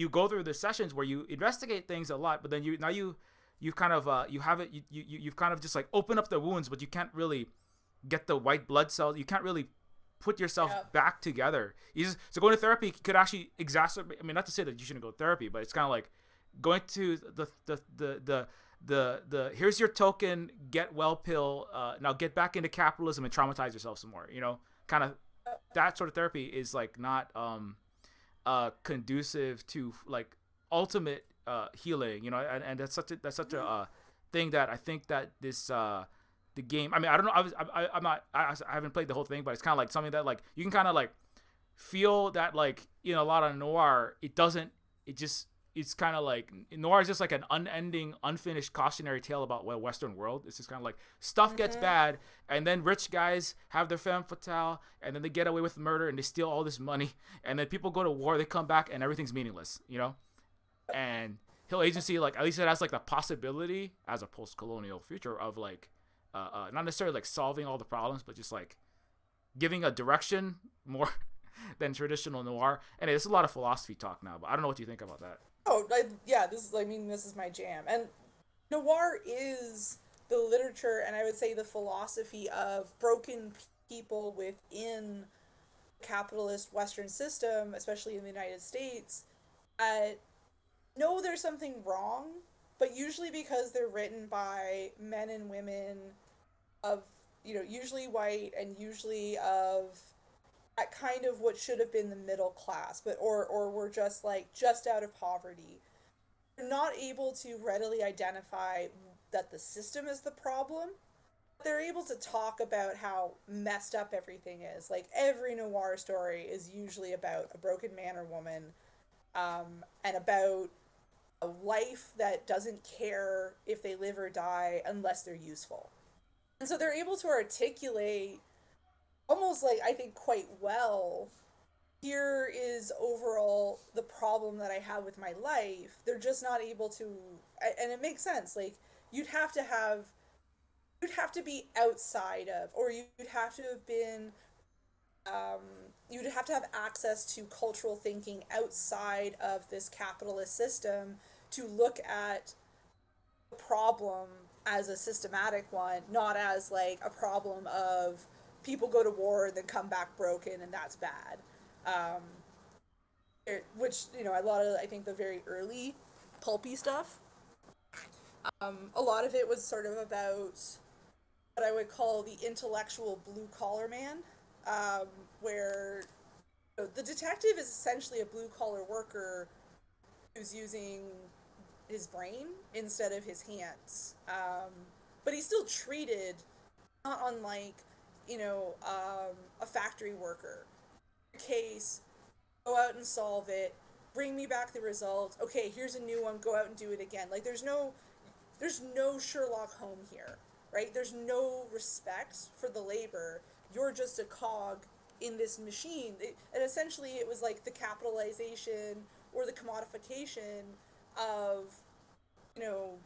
go through the sessions where you investigate things a lot, but then you kind of you have it you've kind of just like open up the wounds, but you can't really get the white blood cells. You can't really put yourself back together. So going to therapy could actually exacerbate. I mean, not to say that you shouldn't go to therapy, but it's kind of like going to the here's your token get well pill. Now get back into capitalism and traumatize yourself some more. Kind of that sort of therapy is like not conducive to like ultimate healing. And that's such a thing that I think that this the game. I mean, I don't know. I'm not. I haven't played the whole thing, but it's kind of like something that like you can kind of like feel that like a lot of noir. It doesn't. It just. It's kind of like noir is just like an unending, unfinished cautionary tale about what Western world. It's just kind of like stuff gets bad, and then rich guys have their femme fatale, and then they get away with murder and they steal all this money, and then people go to war, they come back, and everything's meaningless. And Hill Agency, like at least it has like the possibility as a post-colonial future of like. Not necessarily like solving all the problems, but just like giving a direction more than traditional noir. And there's a lot of philosophy talk now, but I don't know what you think about that. Oh, yeah, this is my jam. And noir is the literature and I would say the philosophy of broken people within the capitalist Western system, especially in the United States, know there's something wrong, but usually because they're written by men and women of usually white and usually of at kind of what should have been the middle class, but or were just like just out of poverty. They're not able to readily identify that the system is the problem. They're able to talk about how messed up everything is. Like every noir story is usually about a broken man or woman, and about a life that doesn't care if they live or die unless they're useful. And so they're able to articulate almost like I think quite well here is overall the problem that I have with my life. They're just not able to, and it makes sense. Like you'd have to be outside of, or you'd have to have been, you'd have to have access to cultural thinking outside of this capitalist system to look at the problem as a systematic one, not as like a problem of people go to war and then come back broken and that's bad. Um, which a lot of I think the very early pulpy stuff. A lot of it was sort of about what I would call the intellectual blue collar man, where the detective is essentially a blue collar worker who's using his brain instead of his hands. But he's still treated not unlike, a factory worker. Case, go out and solve it, bring me back the result. Okay, here's a new one, go out and do it again. Like there's no Sherlock Holmes here, right? There's no respect for the labor. You're just a cog in this machine. And essentially it was like the capitalization or the commodification of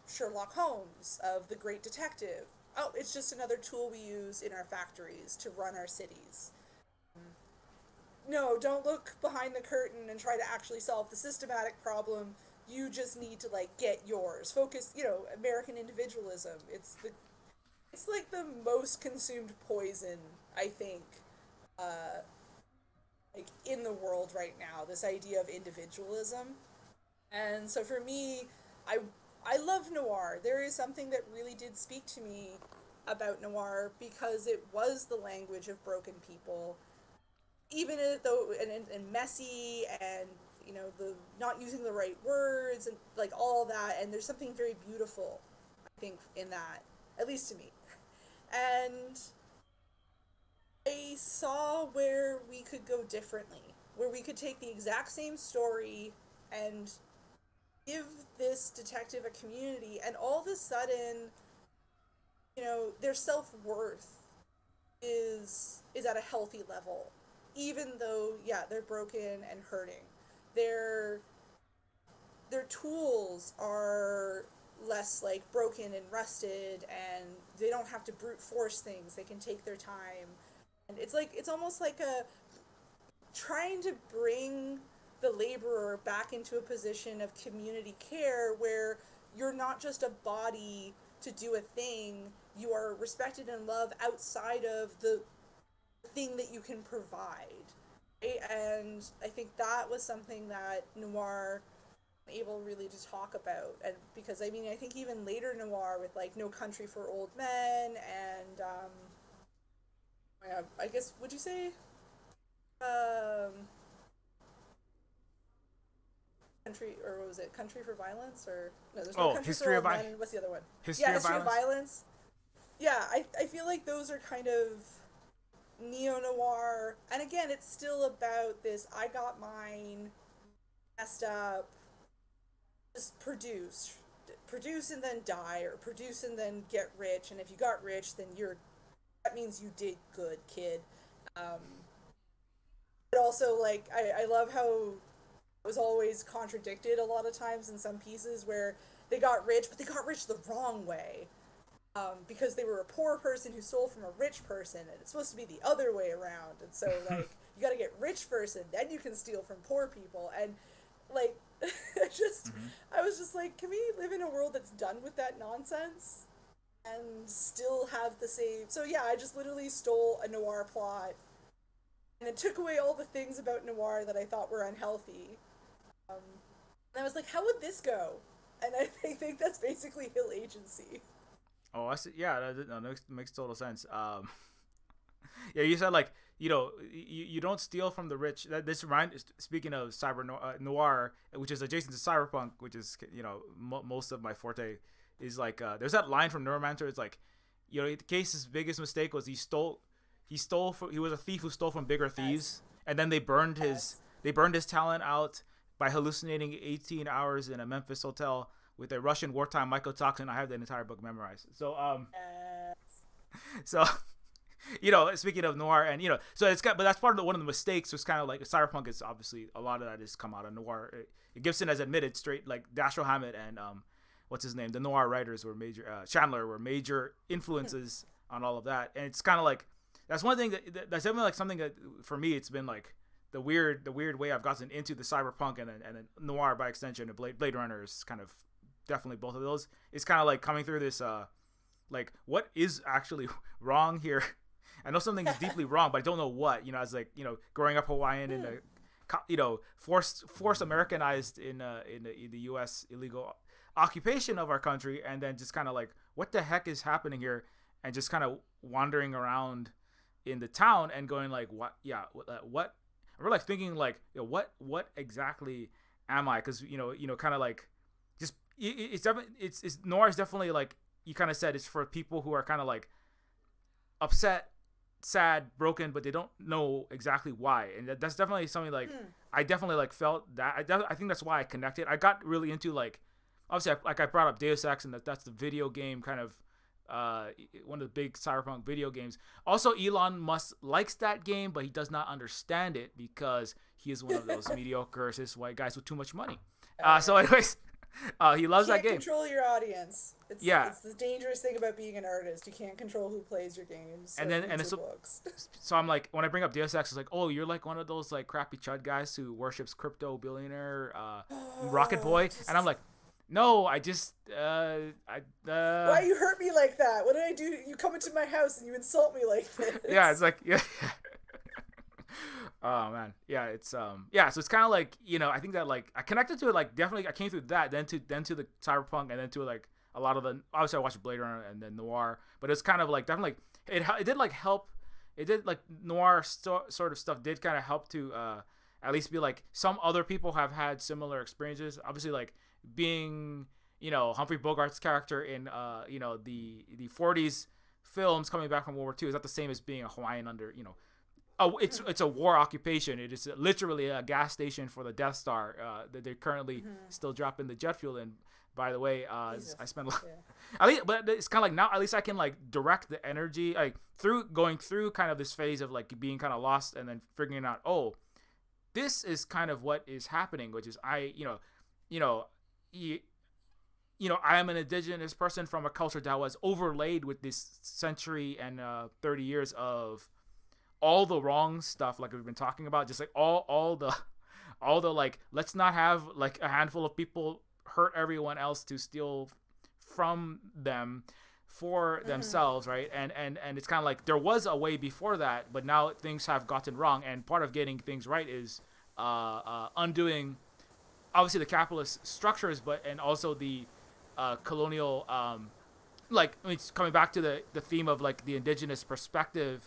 Sherlock Holmes, of the great detective. Oh, it's just another tool we use in our factories to run our cities. No, don't look behind the curtain and try to actually solve the systematic problem. You just need to like get yours. Focus, American individualism. It's the it's like the most consumed poison, I think, uh, like in the world right now. This idea of individualism, and so for me, I I love noir. There is something that really did speak to me about noir because it was the language of broken people, even though and messy and the not using the right words and like all that. And there's something very beautiful, I think, in that, at least to me. And I saw where we could go differently, where we could take the exact same story and give this detective a community, and all of a sudden, their self worth is at a healthy level, even though yeah they're broken and hurting. Their their tools are less like broken and rusted, and they don't have to brute force things. They can take their time, and it's almost like a trying to bring the laborer back into a position of community care where you're not just a body to do a thing, you are respected and loved outside of the thing that you can provide. Right? And I think that was something that noir able really to talk about. And because I mean I think even later noir with like No Country for Old Men and I guess would you say um Country, or what was it, Country for Violence, or no, there's No Oh, Country for Old Men. What's the other one? Yeah, History of History of Violence. Violence. Yeah, I feel like those are kind of neo noir, and again, it's still about this. I got mine messed up. Just produce and then die, or produce and then get rich. And if you got rich, then that means you did good, kid. Um, but also, like, I love how was always contradicted a lot of times in some pieces where they got rich, but they got rich the wrong way. Because they were a poor person who stole from a rich person, and it's supposed to be the other way around. And so, like, you got to get rich first, and then you can steal from poor people. And like, Mm-hmm. I was just like, can we live in a world that's done with that nonsense and still have the same? So yeah, I just literally stole a noir plot, and it took away all the things about noir that I thought were unhealthy. Um, and I was like, how would this go? And I think that's basically Hill Agency. Oh, I see. Yeah, that makes total sense. Yeah, you said like you don't steal from the rich. This remind speaking of noir, which is adjacent to cyberpunk, which is most of my forte, is like there's that line from Neuromancer. It's like Case's biggest mistake was he was a thief who stole from bigger Yes. thieves, and then Yes. they burned his talent out by hallucinating 18 hours in a Memphis hotel with a Russian wartime mycotoxin. I have that entire book memorized. Yes. So speaking of noir, and so it's got, but that's part of one of the mistakes. Was kind of like cyberpunk is obviously a lot of that has come out of noir. Gibson has admitted straight, like Dashiell Hammett and what's his name, the noir writers were major. Chandler were major influences on all of that, and it's kind of like that's one thing that's definitely like something that for me it's been like the weird way I've gotten into the cyberpunk and noir by extension. And Blade Runner is kind of definitely both of those. It's kind of like coming through this like what is actually wrong here. I know something is deeply wrong, but I don't know what. As like growing up Hawaiian in the forced Americanized in the U.S. illegal occupation of our country, and then just kind of like what the heck is happening here, and just kind of wandering around in the town and going like what we're like thinking like what exactly am I? Because kind of like just it's definitely it's noir is definitely like you kind of said it's for people who are kind of like upset, sad, broken, but they don't know exactly why. And that's definitely something like I definitely like felt that. I think that's why I connected. I got really into like obviously I brought up Deus Ex, and that's the video game kind of one of the big cyberpunk video games. Also, Elon Musk likes that game, but he does not understand it because he is one of those mediocre cis white guys with too much money. So anyways, he loves that Can't game. control your audience. Yeah, It's the dangerous thing about being an artist. You can't control who plays your games and or then reads your books. so I'm like when I bring up Deus Ex, it's like, oh, you're like one of those like crappy chud guys who worships crypto billionaire Rocket Boy, and I'm like, No, I just Why you hurt me like that? What did I do? You come into my house and you insult me like yeah, it's this. like yeah. Oh man, yeah, it's yeah, so it's kind of like, I think that like I connected to it, like definitely I came through that, then to the cyberpunk, and then to like a lot of the, obviously I watched Blade Runner and then noir, but it's kind of like definitely like it did like help, it did like noir sort of stuff did kind of help to at least be like some other people have had similar experiences, obviously like being, Humphrey Bogart's character in the 40s films coming back from World War II is not the same as being a Hawaiian under, it's a war occupation. It is literally a gas station for the Death Star that they're currently still dropping the jet fuel in. By the way, Jesus. I spent Yeah. at least, but it's kind of like now at least I can like direct the energy like through going through kind of this phase of like being kind of lost and then figuring out, oh, this is kind of what is happening, which is you know, you, I am an indigenous person from a culture that was overlaid with this century and 30 years of all the wrong stuff like we've been talking about, just like all the like, let's not have like a handful of people hurt everyone else to steal from them for themselves, right? And it's kind of like there was a way before that, but now things have gotten wrong, and part of getting things right is undoing obviously the capitalist structures, but and also the colonial like, I mean, it's coming back to the theme of like the indigenous perspective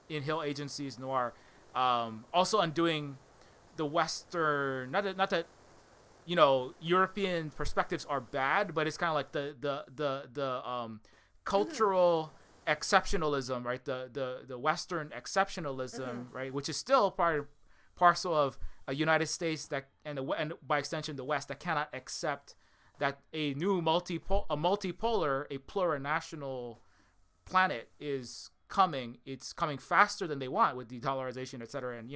in Hill Agency's noir. Also undoing the Western, not that European perspectives are bad, but it's kind of like the cultural exceptionalism, right? The Western exceptionalism, right? Which is still parcel of a United States that and by extension the West that cannot accept that a new multipolar, a plurinational planet is coming. It's coming faster than they want with de-dollarization, et cetera. And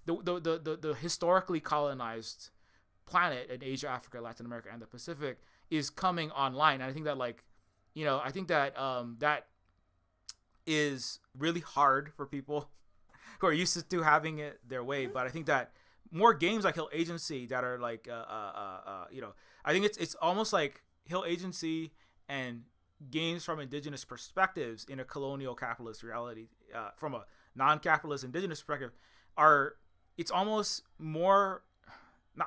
the historically colonized planet in Asia, Africa, Latin America, and the Pacific is coming online. And I think that I think that that is really hard for people who are used to having it their way. But I think that more games like Hill Agency that are like I think it's almost like Hill Agency and games from indigenous perspectives in a colonial capitalist reality, from a non-capitalist indigenous perspective, are it's almost more,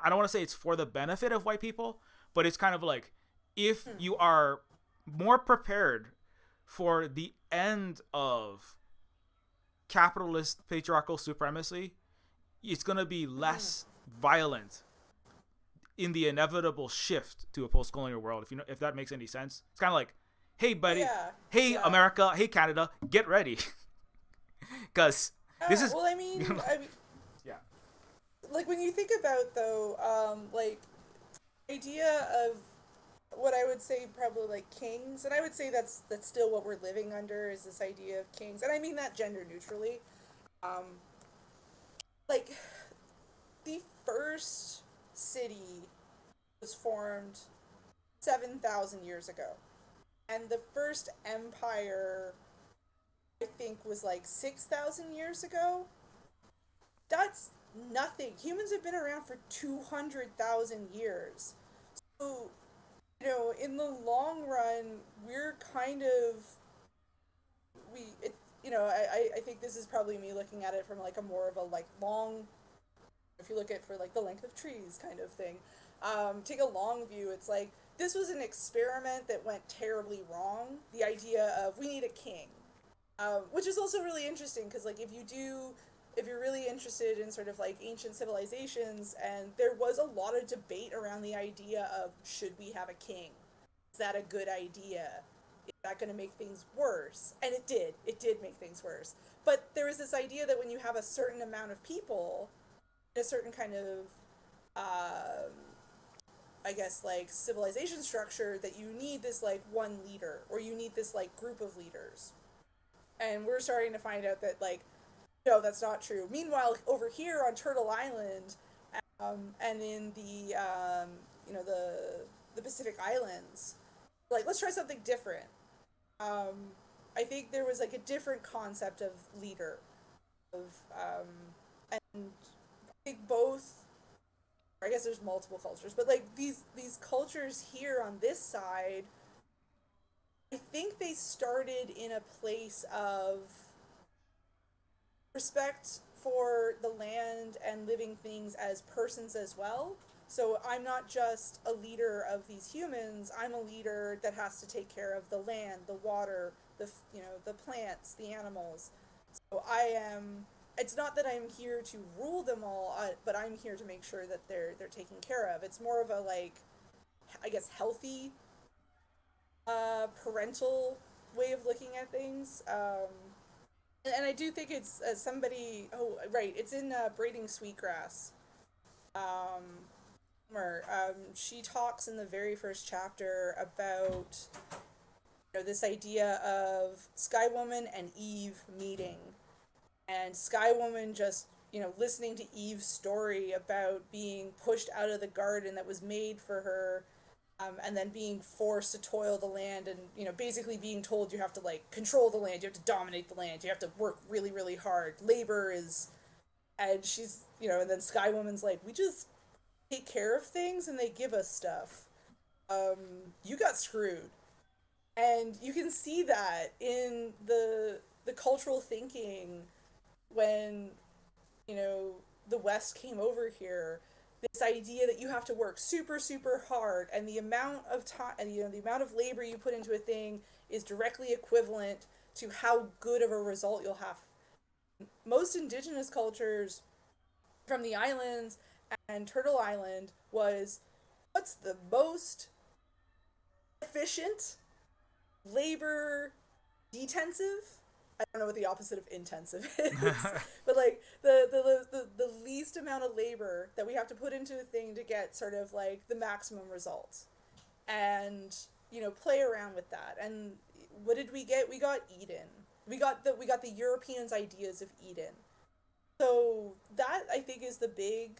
I don't want to say it's for the benefit of white people, but it's kind of like if you are more prepared for the end of capitalist patriarchal supremacy, it's going to be less violent in the inevitable shift to a post-colonial world. If that makes any sense, it's kind of like, hey buddy, Yeah. hey Yeah. America, hey Canada, get ready, because this is Well, I mean, yeah. like when you think about though, like idea of what I would say probably like kings, and I would say that's still what we're living under is this idea of kings, and I mean that gender neutrally. Um, like the first city was formed 7,000 years ago, and the first empire I think was like 6,000 years ago. That's nothing. Humans have been around for 200,000 years. So, in the long run, we're kind of we it I think this is probably me looking at it from like a more of a like long, if you look at for like the length of trees kind of thing. Take a long view. It's like this was an experiment that went terribly wrong. The idea of we need a king, which is also really interesting because like if you're really interested in sort of like ancient civilizations, and there was a lot of debate around the idea of should we have a king, is that a good idea, is that going to make things worse, and it did make things worse. But there was this idea that when you have a certain amount of people, a certain kind of um, I guess like civilization structure, that you need this like one leader, or you need this like group of leaders. And we're starting to find out that like no, that's not true. Meanwhile, over here on Turtle Island, and in the Pacific Islands, like let's try something different. I think there was like a different concept of leader, of and I think both I guess there's multiple cultures, but like these cultures here on this side, I think they started in a place of respect for the land and living things as persons as well. So I'm not just a leader of these humans. I'm a leader that has to take care of the land, the water, the plants, the animals. So I am. It's not that I'm here to rule them all, but I'm here to make sure that they're taken care of. It's more of a like, I guess, healthy parental way of looking at things. And I do think it's somebody. Oh, right. It's in Braiding Sweetgrass. She talks in the very first chapter about this idea of Sky Woman and Eve meeting, and Sky Woman just listening to Eve's story about being pushed out of the garden that was made for her, and then being forced to toil the land, and basically being told you have to like control the land, you have to dominate the land, you have to work really really hard. Labor is, and she's and then Sky Woman's like, we just take care of things and they give us stuff. You got screwed, and you can see that in the cultural thinking when you know the West came over here. This idea that you have to work super super hard, and the amount of time, and the amount of labor you put into a thing is directly equivalent to how good of a result you'll have. Most indigenous cultures from the islands and Turtle Island was, what's the most efficient, labor detensive? I don't know what the opposite of intensive is, but like the least amount of labor that we have to put into a thing to get sort of like the maximum results, and play around with that. And what did we get? We got Eden. We got the Europeans' ideas of Eden. So that I think is the big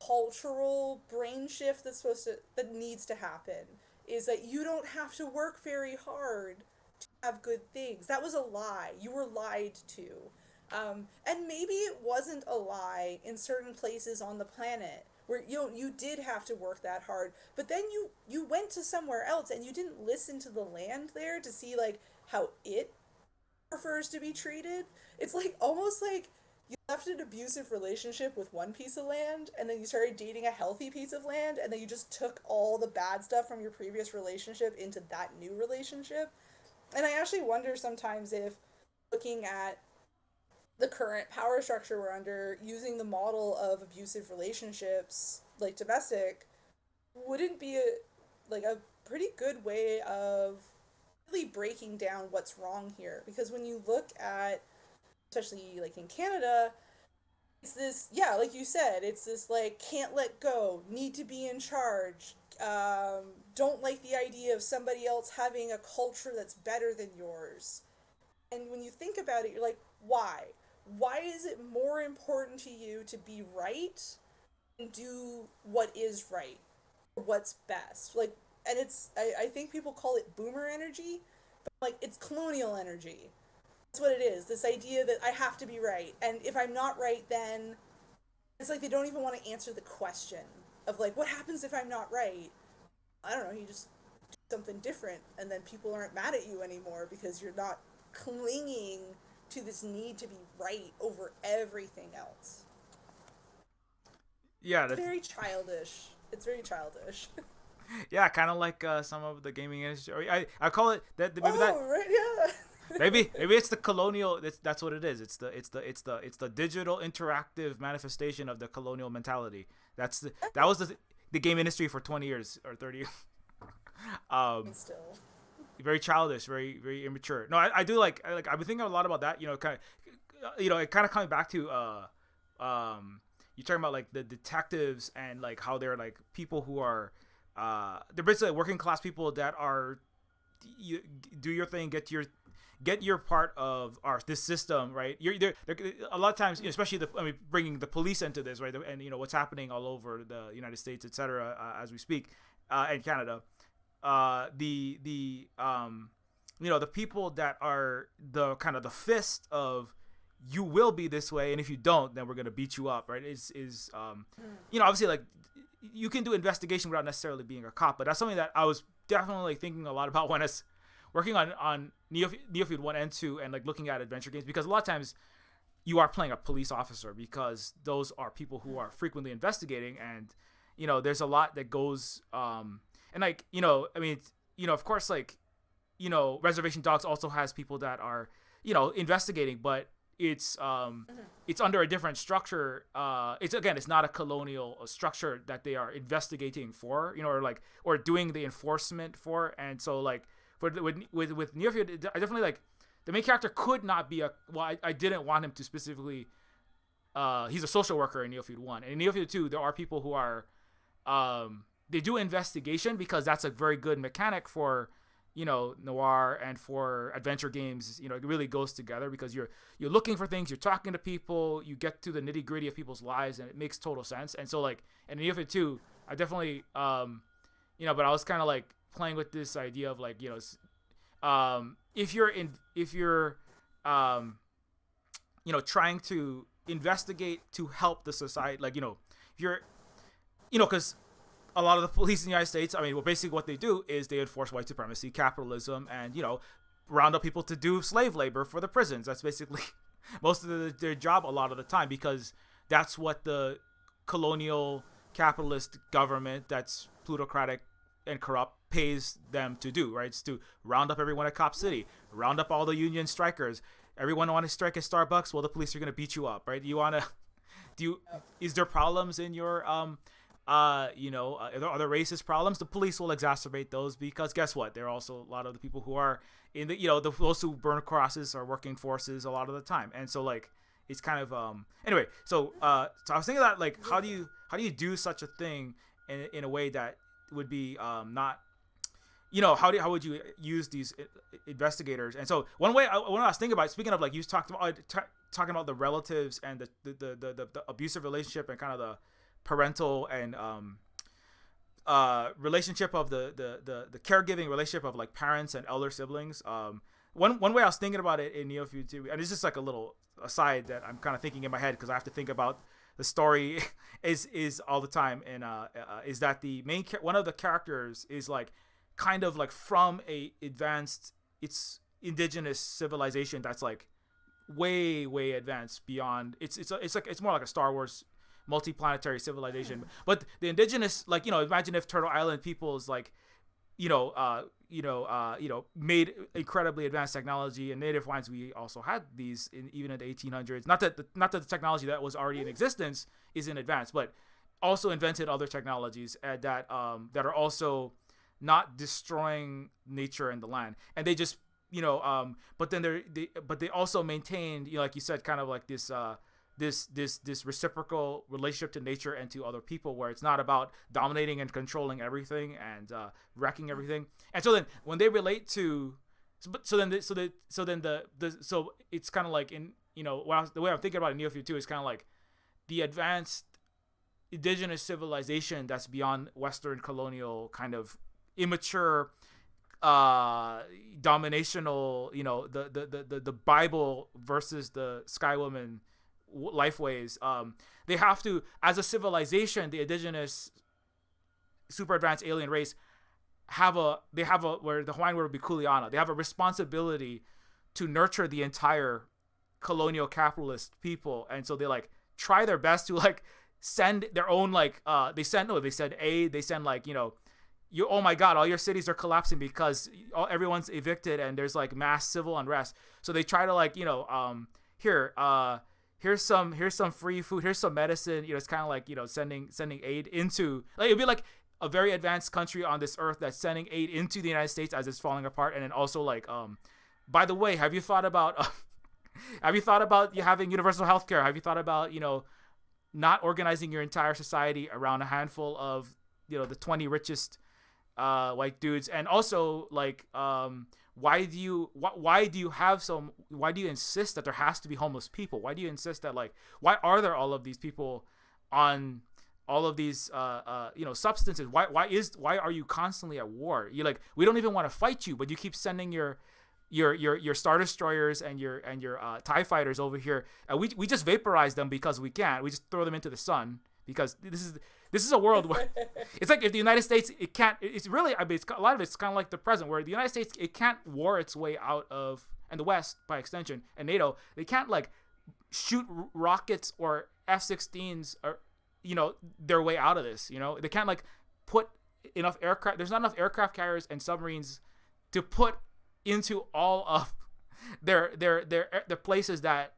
cultural brain shift that needs to happen, is that you don't have to work very hard to have good things. That was a lie. You were lied to. And maybe it wasn't a lie in certain places on the planet where you did have to work that hard, but then you went to somewhere else and you didn't listen to the land there to see like how it prefers to be treated. It's like almost like you left an abusive relationship with one piece of land, and then you started dating a healthy piece of land, and then you just took all the bad stuff from your previous relationship into that new relationship. And I actually wonder sometimes if looking at the current power structure we're under, using the model of abusive relationships like domestic, wouldn't be a pretty good way of really breaking down what's wrong here. Because when you look at, especially like in Canada, it's this, yeah, like you said, it's this like can't let go, need to be in charge, don't like the idea of somebody else having a culture that's better than yours. And when you think about it, you're like, why? Why is it more important to you to be right and do what is right, or what's best? Like, and I think people call it boomer energy, but like it's colonial energy. That's what it is. This idea that I have to be right, and if I'm not right, then it's like they don't even want to answer the question of like, what happens if I'm not right? I don't know. You just do something different, and then people aren't mad at you anymore because you're not clinging to this need to be right over everything else. Yeah, It's that's very childish. It's very childish. yeah, kind of like some of the gaming industry. Or I call it that maybe that Oh, right, yeah. maybe it's the colonial. That's what it is. It's the digital interactive manifestation of the colonial mentality. That was the game industry for 20 years or 30 years. Still. Very childish, very very immature. No, I do like I've been thinking a lot about that. Kind of, it kind of coming back to you're talking about like the detectives and like how they're like people who are they're basically working class people that are you do your thing, get your part of this system, right? They're a lot of times, especially bringing the police into this, right? And what's happening all over the United States, etc., as we speak, and Canada. The the people that are the kind of the fist of you will be this way, and if you don't, then we're gonna beat you up, right? Obviously, like, you can do investigation without necessarily being a cop, but that's something that I was definitely thinking a lot about when I was working on Neofeud 1 and 2 and like looking at adventure games, because a lot of times you are playing a police officer because those are people who are frequently investigating, and there's a lot that goes and like of course, like, Reservation Dogs also has people that are investigating, but it's under a different structure. It's not a colonial structure that they are investigating for, or doing the enforcement for. And so, like, with Neofeud, I definitely, like, the main character could not be I didn't want him to specifically. He's a social worker in Neofeud 1, and in Neofeud 2, there are people who are they do investigation because that's a very good mechanic for noir and for adventure games. It really goes together because you're looking for things, you're talking to people, you get to the nitty gritty of people's lives, and it makes total sense. And so, like, in Neofeud 2, I definitely but I was kind of like playing with this idea of, like, if you're trying to investigate to help the society, like, if you're because a lot of the police in the United States, basically what they do is they enforce white supremacy, capitalism, and, round up people to do slave labor for the prisons. That's basically most of their job a lot of the time, because that's what the colonial capitalist government that's plutocratic and corrupt pays them to do, right? It's to round up everyone at Cop City, round up all the union strikers. Everyone want to strike at Starbucks? Well, the police are going to beat you up, right? Is there problems in your are there racist problems? The police will exacerbate those, because guess what? There are also a lot of the people who are in those who burn crosses are working forces a lot of the time. And so, like, it's kind of anyway. So I was thinking that, like, how do you do such a thing in a way that would be not, how would you use these investigators? And so when I was thinking about, speaking of, like, you talked about talking about the relatives and the abusive relationship and kind of the parental and relationship of the caregiving relationship of, like, parents and elder siblings. One way I was thinking about it in Neofeud 2, and it's just like a little aside that I'm kind of thinking in my head because I have to think about the story is all the time, and is that the main one of the characters is, like, kind of like from a advanced, it's indigenous civilization that's, like, way advanced beyond. It's more like a Star Wars multi-planetary civilization, but the indigenous, like, imagine if Turtle Island peoples, like, made incredibly advanced technology, and native wines, we also had these even in the 1800s. Not that the technology that was already in existence is in advance, but also invented other technologies that are also not destroying nature and the land, and they just but they also maintained, like you said, kind of like this reciprocal relationship to nature and to other people, where it's not about dominating and controlling everything and wrecking everything. And so then when they relate to, so it's kind of like in the way I'm thinking about it in Neofeud 2 is kind of like the advanced indigenous civilization that's beyond Western colonial kind of immature dominational, the Bible versus the Sky Woman lifeways. They have to, as a civilization, the indigenous super advanced alien race have a where the Hawaiian word would be kuleana. They have a responsibility to nurture the entire colonial capitalist people, and so they, like, try their best to, like, send their own, like, they send aid, they send, like, oh my god, all your cities are collapsing because everyone's evicted and there's, like, mass civil unrest. So they try to, like, here's some free food, here's some medicine. It's kind of like, sending aid into, like, it'd be like a very advanced country on this earth that's sending aid into the United States as it's falling apart. And then also, like, by the way, have you thought about you having universal health care? Have you thought about, not organizing your entire society around a handful of, the 20 richest white dudes? And also, like, why do you insist that there has to be homeless people? Why do you insist that, like, why are there all of these people on all of these substances? Why are you constantly at war? You're like, we don't even want to fight you, but you keep sending your your star destroyers and your TIE fighters over here, and we just vaporize them because we can. We just throw them into the sun because this is a world where it's like if the United States it can't. It's really I mean it's, a lot of it's kind of like the present where the United States it can't war its way out of, and the West by extension and NATO they can't like shoot rockets or F-16s or their way out of this. They can't like put enough aircraft. There's not enough aircraft carriers and submarines to put into all of their places that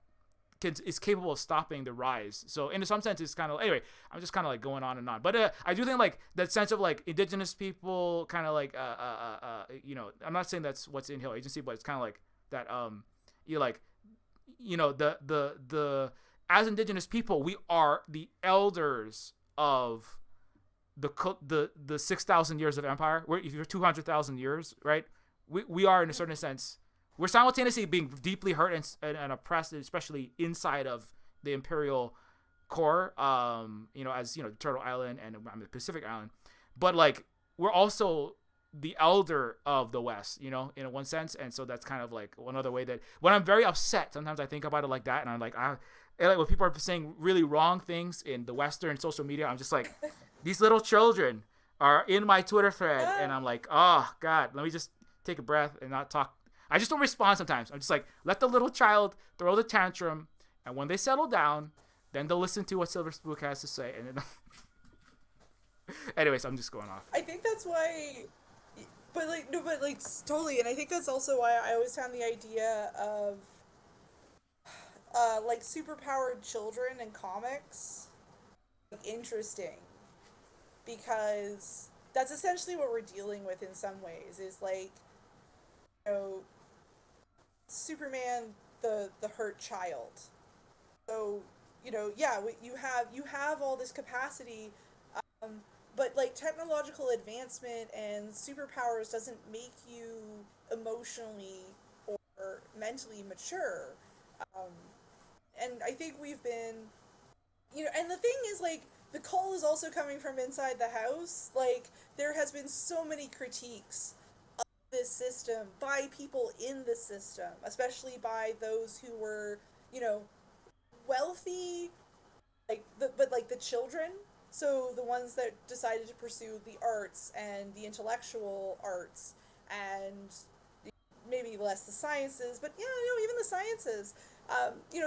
is capable of stopping the rise. So in some sense, it's kind of anyway. I'm just kind of like going on and on, but I do think like that sense of like indigenous people, kind of like I'm not saying that's what's in Hill Agency, but it's kind of like that. You like, the as indigenous people, we are the elders of the 6,000 years of empire. If you're 200,000 years, right? We are in a certain sense. We're simultaneously being deeply hurt and oppressed, especially inside of the imperial core. As Turtle Island and the Pacific Island, but like we're also the elder of the West, in one sense, and so that's kind of like one other way that when I'm very upset, sometimes I think about it like that, and I'm like, like when people are saying really wrong things in the Western social media, I'm just like, these little children are in my Twitter thread, and I'm like, oh God, let me just take a breath and not talk. I just don't respond sometimes. I'm just like, let the little child throw the tantrum, and when they settle down, then they'll listen to what Silver Spook has to say. And then anyways, I'm just going off. I think that's why, but totally, and I think that's also why I always found the idea of like superpowered children in comics interesting, because that's essentially what we're dealing with in some ways. Is like, Superman, the hurt child. So yeah, you have all this capacity, but like technological advancement and superpowers doesn't make you emotionally or mentally mature. Um, and I think we've been, and the thing is like the call is also coming from inside the house. Like there has been so many critiques this system by people in the system, especially by those who were, wealthy, but the children. So the ones that decided to pursue the arts and the intellectual arts, and maybe less the sciences, but even the sciences.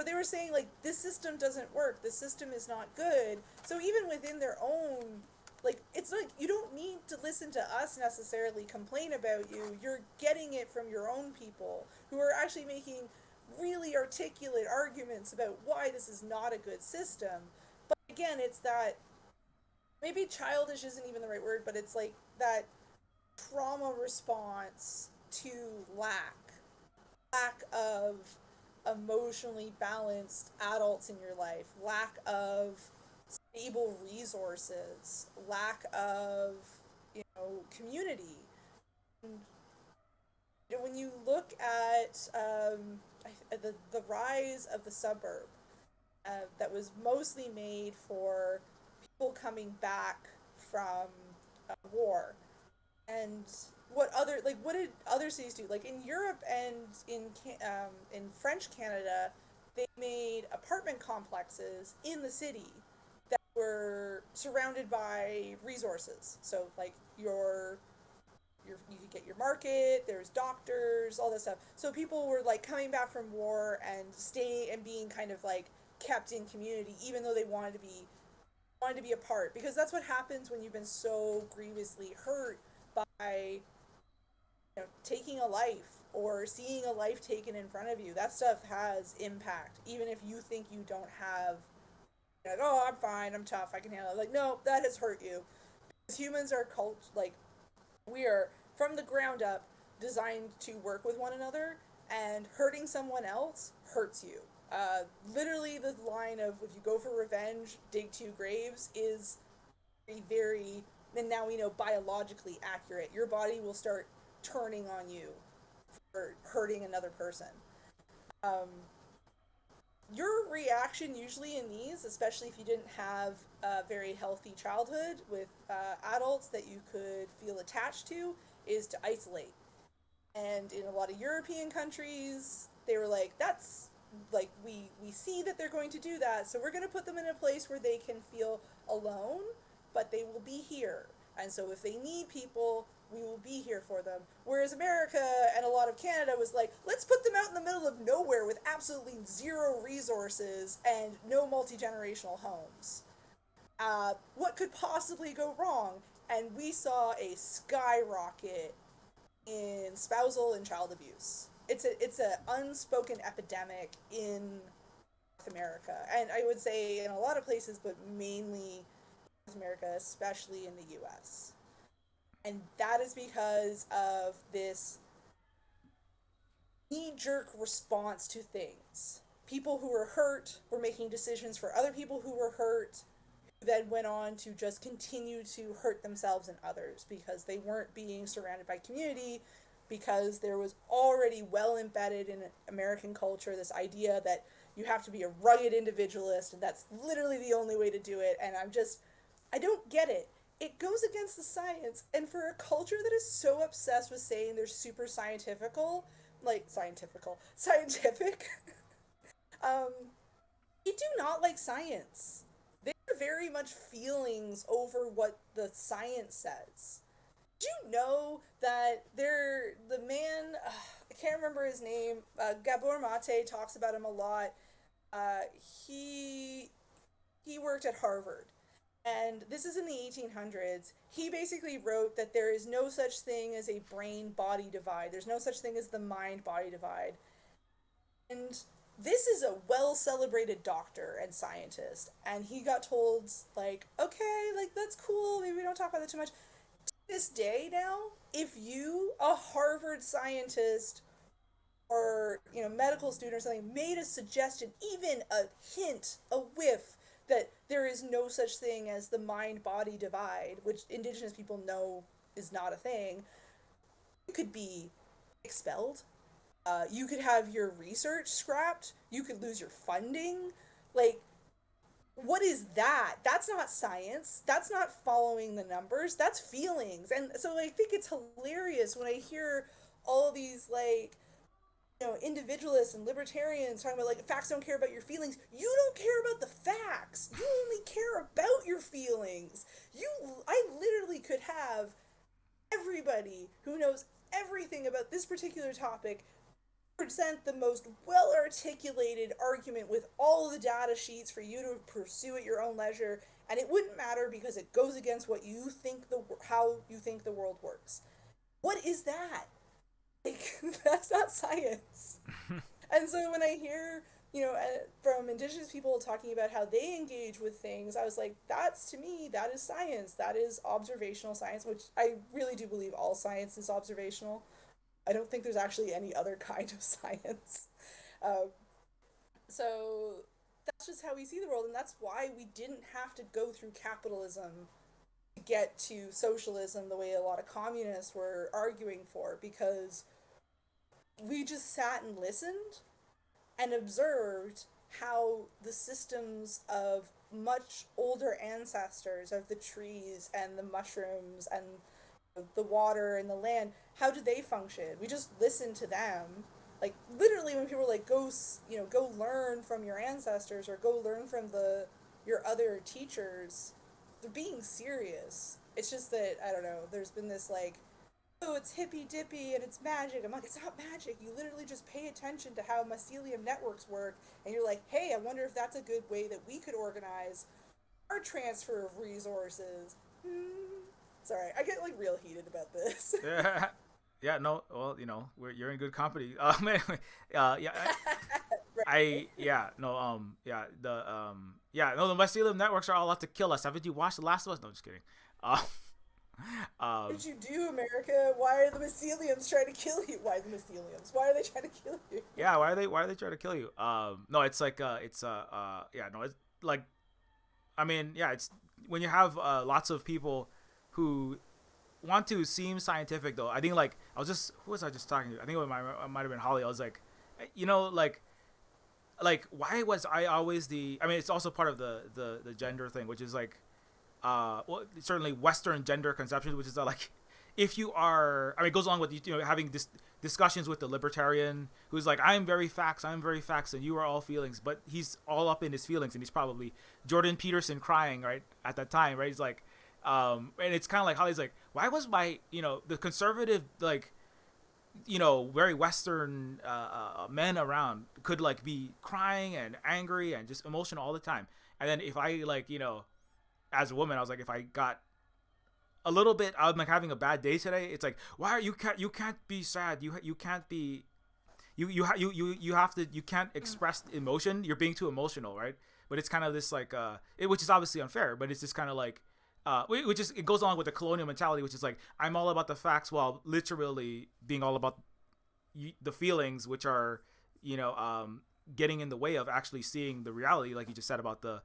They were saying like this system doesn't work. This system is not good. So even within their own, like it's like you don't need to listen to us necessarily complain about you. You're getting it from your own people who are actually making really articulate arguments about why this is not a good system. But again, it's that maybe childish isn't even the right word, but it's like that trauma response to lack of emotionally balanced adults in your life, lack of stable resources, lack of community. And when you look at the rise of the suburb, that was mostly made for people coming back from war, and what did other cities do? Like in Europe and in French Canada, they made apartment complexes in the city that were surrounded by resources. So like you could get your market, there's doctors, all this stuff. So people were like coming back from war and staying and being kind of like kept in community, even though they wanted to be apart, because that's what happens when you've been so grievously hurt by taking a life or seeing a life taken in front of you. That stuff has impact, even if you think you don't have. Like, oh, I'm fine, I'm tough, I can handle it. Like, no, that has hurt you. Because humans are we are from the ground up designed to work with one another, and hurting someone else hurts you. Literally, the line of "if you go for revenge, dig two graves" is very, very, and now we know biologically accurate. Your body will start turning on you for hurting another person. Um, your reaction usually in these, especially if you didn't have a very healthy childhood with adults that you could feel attached to, is to isolate. And in a lot of European countries, they were like, that's like we see that they're going to do that, so we're going to put them in a place where they can feel alone, but they will be here. And so if they need people, we will be here for them. Whereas America and a lot of Canada was like, let's put them out in the middle of nowhere with absolutely zero resources and no multi-generational homes. What could possibly go wrong? And we saw a skyrocket in spousal and child abuse. It's a unspoken epidemic in North America, and I would say in a lot of places, but mainly North America, especially in the U.S. And that is because of this knee-jerk response to things. People who were hurt were making decisions for other people who were hurt, who then went on to just continue to hurt themselves and others because they weren't being surrounded by community, because there was already well embedded in American culture this idea that you have to be a rugged individualist and that's literally the only way to do it. And I don't get it. It goes against the science. And for a culture that is so obsessed with saying they're super scientific, um, they do not like science. They're very much feelings over what the science says. Did you know that the man, I can't remember his name, Gabor Mate talks about him a lot. Uh, he he worked at Harvard, and this is in the 1800s. He basically wrote that there is no such thing as a brain body divide. There's no such thing as the mind body divide. And this is a well celebrated doctor and scientist, and he got told, like, okay, like, that's cool. Maybe we don't talk about that too much. To this day now, if you, a Harvard scientist, or medical student or something, made a suggestion, even a hint, a whiff, that there is no such thing as the mind body divide, which Indigenous people know is not a thing, you could be expelled. You could have your research scrapped. You could lose your funding. Like, what is that? That's not science. That's not following the numbers. That's feelings. And so I think it's hilarious when I hear all these, like, individualists and libertarians talking about, like, facts don't care about your feelings. You don't care about the facts. You only care about your feelings. I literally could have everybody who knows everything about this particular topic present the most well articulated argument with all the data sheets for you to pursue at your own leisure, and it wouldn't matter because it goes against what you think how you think the world works. What is that? Like, that's not science. And so when I hear, from Indigenous people talking about how they engage with things, I was like, that's, to me, that is science. That is observational science, which I really do believe all science is observational. I don't think there's actually any other kind of science. Uh, so that's just how we see the world, and that's why we didn't have to go through capitalism to get to socialism the way a lot of communists were arguing for, because we just sat and listened and observed how the systems of much older ancestors of the trees and the mushrooms and the water and the land, how did they function? We just listened to them. Like, literally, when people were like, go learn from your ancestors, or go learn from your other teachers, they're being serious. It's just that, I don't know, there's been this, like, oh, it's hippy dippy and it's magic. I'm like, it's not magic. You literally just pay attention to how mycelium networks work, and you're like, hey, I wonder if that's a good way that we could organize our transfer of resources. Sorry, I get, like, real heated about this. Yeah. Yeah, no, well, you're in good company. Anyway, yeah, Right. yeah, no, yeah, no, the mycelium networks are all out to kill us. Haven't you watched The Last of Us? No, just kidding. Um, What um, did you do, America? Why are the myceliums trying to kill you? Why the myceliums? Why are they trying to kill you? yeah, why are they trying to kill you? No, it's like, yeah, no, it's like, I mean, yeah, it's when you have lots of people who want to seem scientific, though. I think, like, who was I just talking to? I think it might have been Holly. I was like, like, why was I always I mean, it's also part of the gender thing, which is like, well, certainly Western gender conceptions, which is like, if you are, I mean, it goes along with having this discussions with the libertarian who's like, I'm very facts, and you are all feelings, but he's all up in his feelings, and he's probably Jordan Peterson crying right at that time, right? He's like, and it's kind of like how he's like, why was my, the conservative, like, very Western men around could like be crying and angry and just emotional all the time, and then if I like, as a woman, I was like, if I got a little bit, I'm like having a bad day today. It's like, why are you can't be sad. You can't be you have to, you can't express emotion. You're being too emotional, right? But it's kind of this like which is obviously unfair, but it's just kind of like which is, it goes along with the colonial mentality, which is like, I'm all about the facts while literally being all about the feelings, which are getting in the way of actually seeing the reality, like you just said about the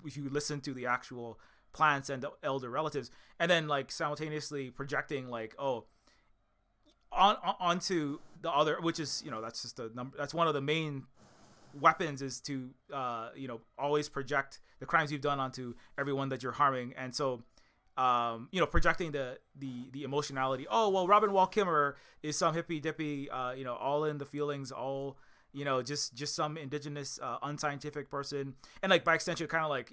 if you listen to the actual plants and the elder relatives, and then like simultaneously projecting like, oh, onto the other, which is, that's just a number, that's one of the main weapons, is to always project the crimes you've done onto everyone that you're harming. And so projecting the emotionality. Oh, well, Robin Wall Kimmerer is some hippy dippy all in the feelings, all just some indigenous unscientific person, and like by extension kind of like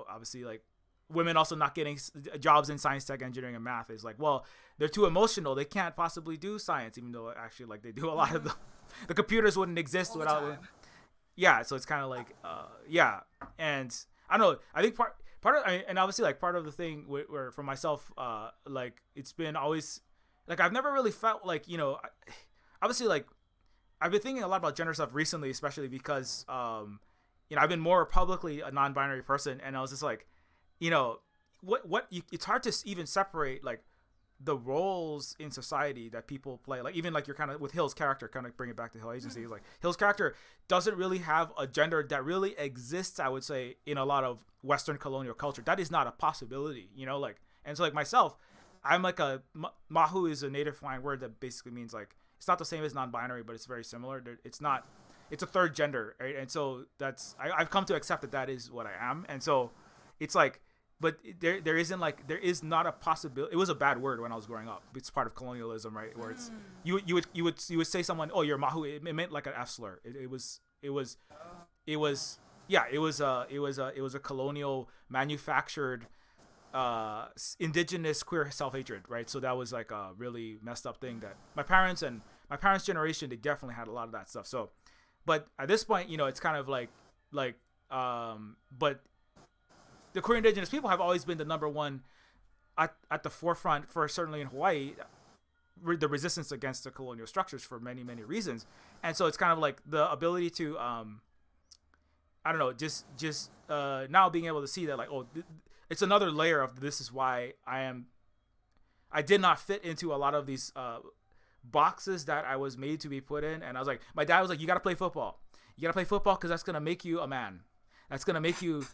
obviously like women also not getting jobs in science, tech, engineering, and math is like, well, they're too emotional, they can't possibly do science, even though actually like they do a lot of the computers wouldn't exist without. Yeah, so it's kind of like and I don't know, I think part of, and obviously like part of the thing where for myself, like it's been always like, I've never really felt like, obviously like I've been thinking a lot about gender stuff recently, especially because I've been more publicly a non-binary person, and I was just like, it's hard to even separate like the roles in society that people play. Like even like you're kind of with Hill's character, kind of bring it back to Hill Agency. Like Hill's character doesn't really have a gender that really exists, I would say, in a lot of Western colonial culture. That is not a possibility, like, and so like myself, I'm like Mahu is a native Hawaiian word that basically means like, it's not the same as non-binary, but it's very similar. It's not, it's a third gender, right? And so that's, I've come to accept that is what I am. And so it's like, but there is not a possibility. It was a bad word when I was growing up. It's part of colonialism, right? Where it's you would say someone, oh, you're Mahu. It meant like an F slur. It was a colonial manufactured indigenous queer self-hatred, right? So that was like a really messed up thing that my parents generation, they definitely had a lot of that stuff. So, but at this point, it's kind of like but the queer indigenous people have always been the number one at the forefront for, certainly in Hawaii, the resistance against the colonial structures for many, many reasons. And so it's kind of like the ability to I don't know, just now being able to see that like, oh, it's another layer of, this is why I did not fit into a lot of these boxes that I was made to be put in. And I was like, my dad was like, you got to play football. You got to play football because that's going to make you a man. That's going to make you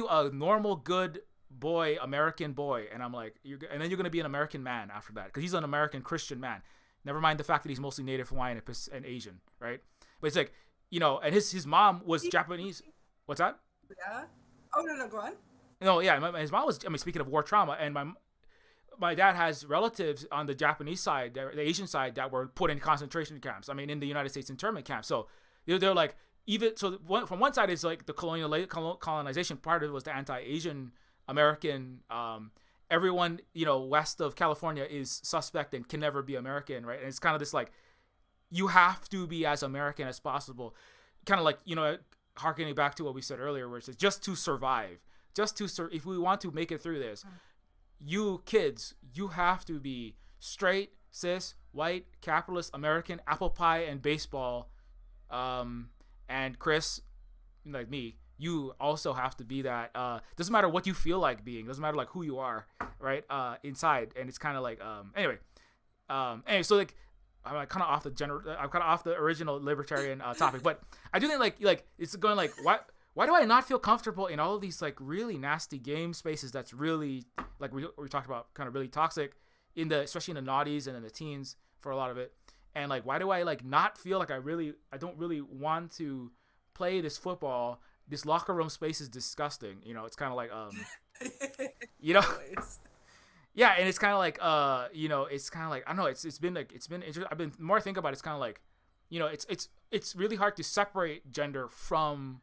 a normal, good boy, American boy. And I'm like, and then you're going to be an American man after that, because he's an American Christian man. Never mind the fact that he's mostly Native Hawaiian and Asian, right? But it's like, and his mom was Japanese. What's that? Yeah. Oh, no, go on. No, yeah, his mom was, speaking of war trauma, and my dad has relatives on the Japanese side, the Asian side, that were put in concentration camps. In the United States internment camps. So they're like, even so, from one side is like the colonization part of it was the anti-Asian American. Everyone west of California is suspect and can never be American, right? And it's kind of this like, you have to be as American as possible, kind of like harkening back to what we said earlier, where it's just to survive, if we want to make it through this, you kids, you have to be straight, cis, white, capitalist, American, apple pie, and baseball. And Chris, like me, you also have to be that. Doesn't matter what you feel like being. Doesn't matter like who you are, right? Inside, and it's kind of like anyway. So like I'm like kind of off the original libertarian topic, but I do think like it's going like, why do I not feel comfortable in all of these like really nasty game spaces that's really like we talked about, kind of really toxic especially in the naughties and in the teens for a lot of it. And like, why do I like not feel like I don't really want to play this football? This locker room space is disgusting. It's kind of like, yeah, yeah, and it's kind of like it's kind of like I don't know, it's been like it's been I've been more I think about it, it's kind of like it's really hard to separate gender from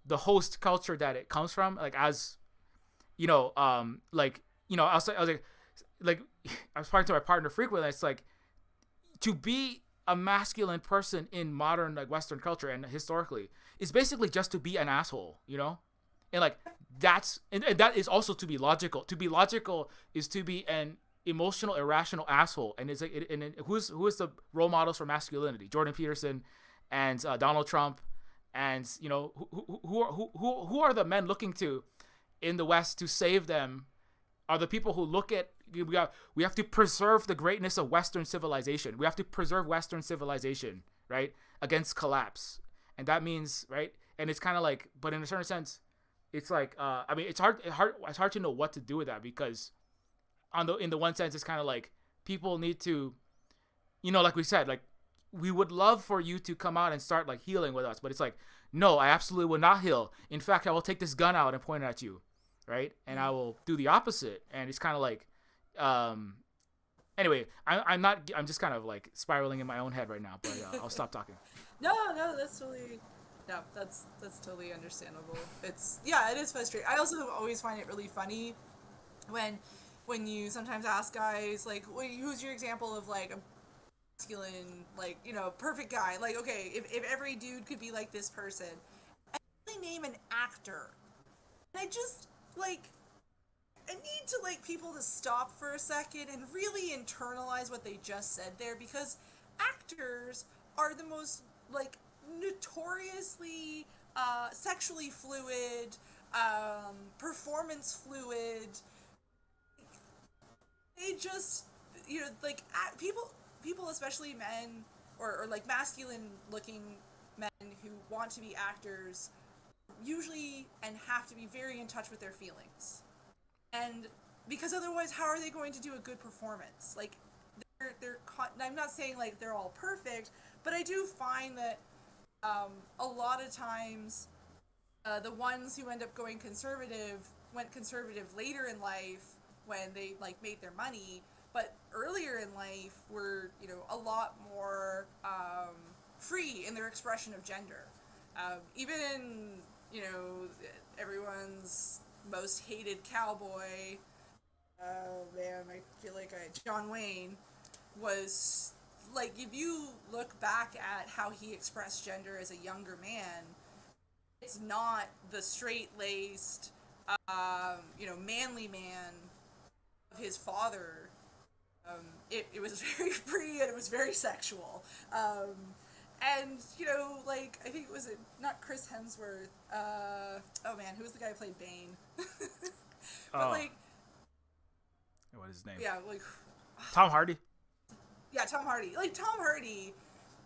the host culture that it comes from, like as like I was like I was talking to my partner frequently. It's like to be a masculine person in modern like Western culture and historically is basically just to be an asshole, and like and that is also to be logical. To be logical is to be an emotional, irrational asshole. And it's like, who is the role models for masculinity? Jordan Peterson and Donald Trump, and who are the men looking to in the West to save them are the people who look at we have to preserve the greatness of Western civilization. We have to preserve Western civilization, right, against collapse, and that means right. And it's kind of like, but in a certain sense, it's like I mean, it's hard to know what to do with that because in the one sense, it's kind of like people need to, like we said, like we would love for you to come out and start like healing with us, but it's like no, I absolutely will not heal. In fact, I will take this gun out and point it at you, right? And I will do the opposite. And it's kind of like, anyway, I'm just kind of like spiraling in my own head right now, but I'll stop talking. No, no, that's totally. No, that's totally understandable. It is frustrating. I also always find it really funny when you sometimes ask guys like, who's your example of like a masculine, like, perfect guy? Like, okay, if every dude could be like this person, I really name an actor. And I just like I need to like people to stop for a second and really internalize what they just said there, because actors are the most like notoriously sexually fluid, performance fluid. They just like people, especially men or like masculine looking men who want to be actors, usually and have to be very in touch with their feelings. And because otherwise, how are they going to do a good performance? Like, I'm not saying like they're all perfect, but I do find that a lot of times the ones who end up going conservative went conservative later in life when they like made their money, but earlier in life were a lot more free in their expression of gender. Even in everyone's most hated cowboy. Oh man, I feel like John Wayne was like, if you look back at how he expressed gender as a younger man, it's not the straight laced, manly man of his father. It was very free and it was very sexual. And like I think it was not Chris Hemsworth. Oh man, who was the guy who played Bane? But like, what is his name? Yeah, like Tom Hardy. Yeah, Tom Hardy. Like Tom Hardy,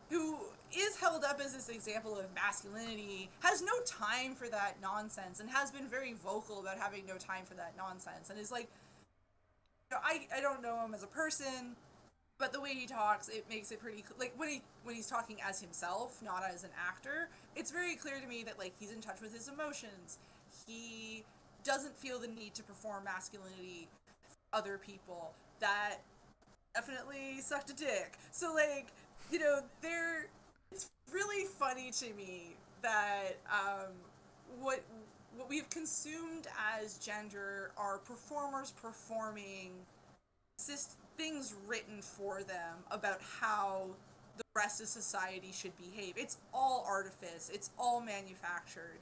who is held up as this example of masculinity, has no time for that nonsense and has been very vocal about having no time for that nonsense. And is like, I don't know him as a person, but the way he talks, it makes it pretty like when he's talking as himself, not as an actor, it's very clear to me that like he's in touch with his emotions. He doesn't feel the need to perform masculinity for other people. That definitely sucked a dick. So like, it's really funny to me that what we've consumed as gender are performers performing things written for them about how the rest of society should behave. It's all artifice. It's all manufactured.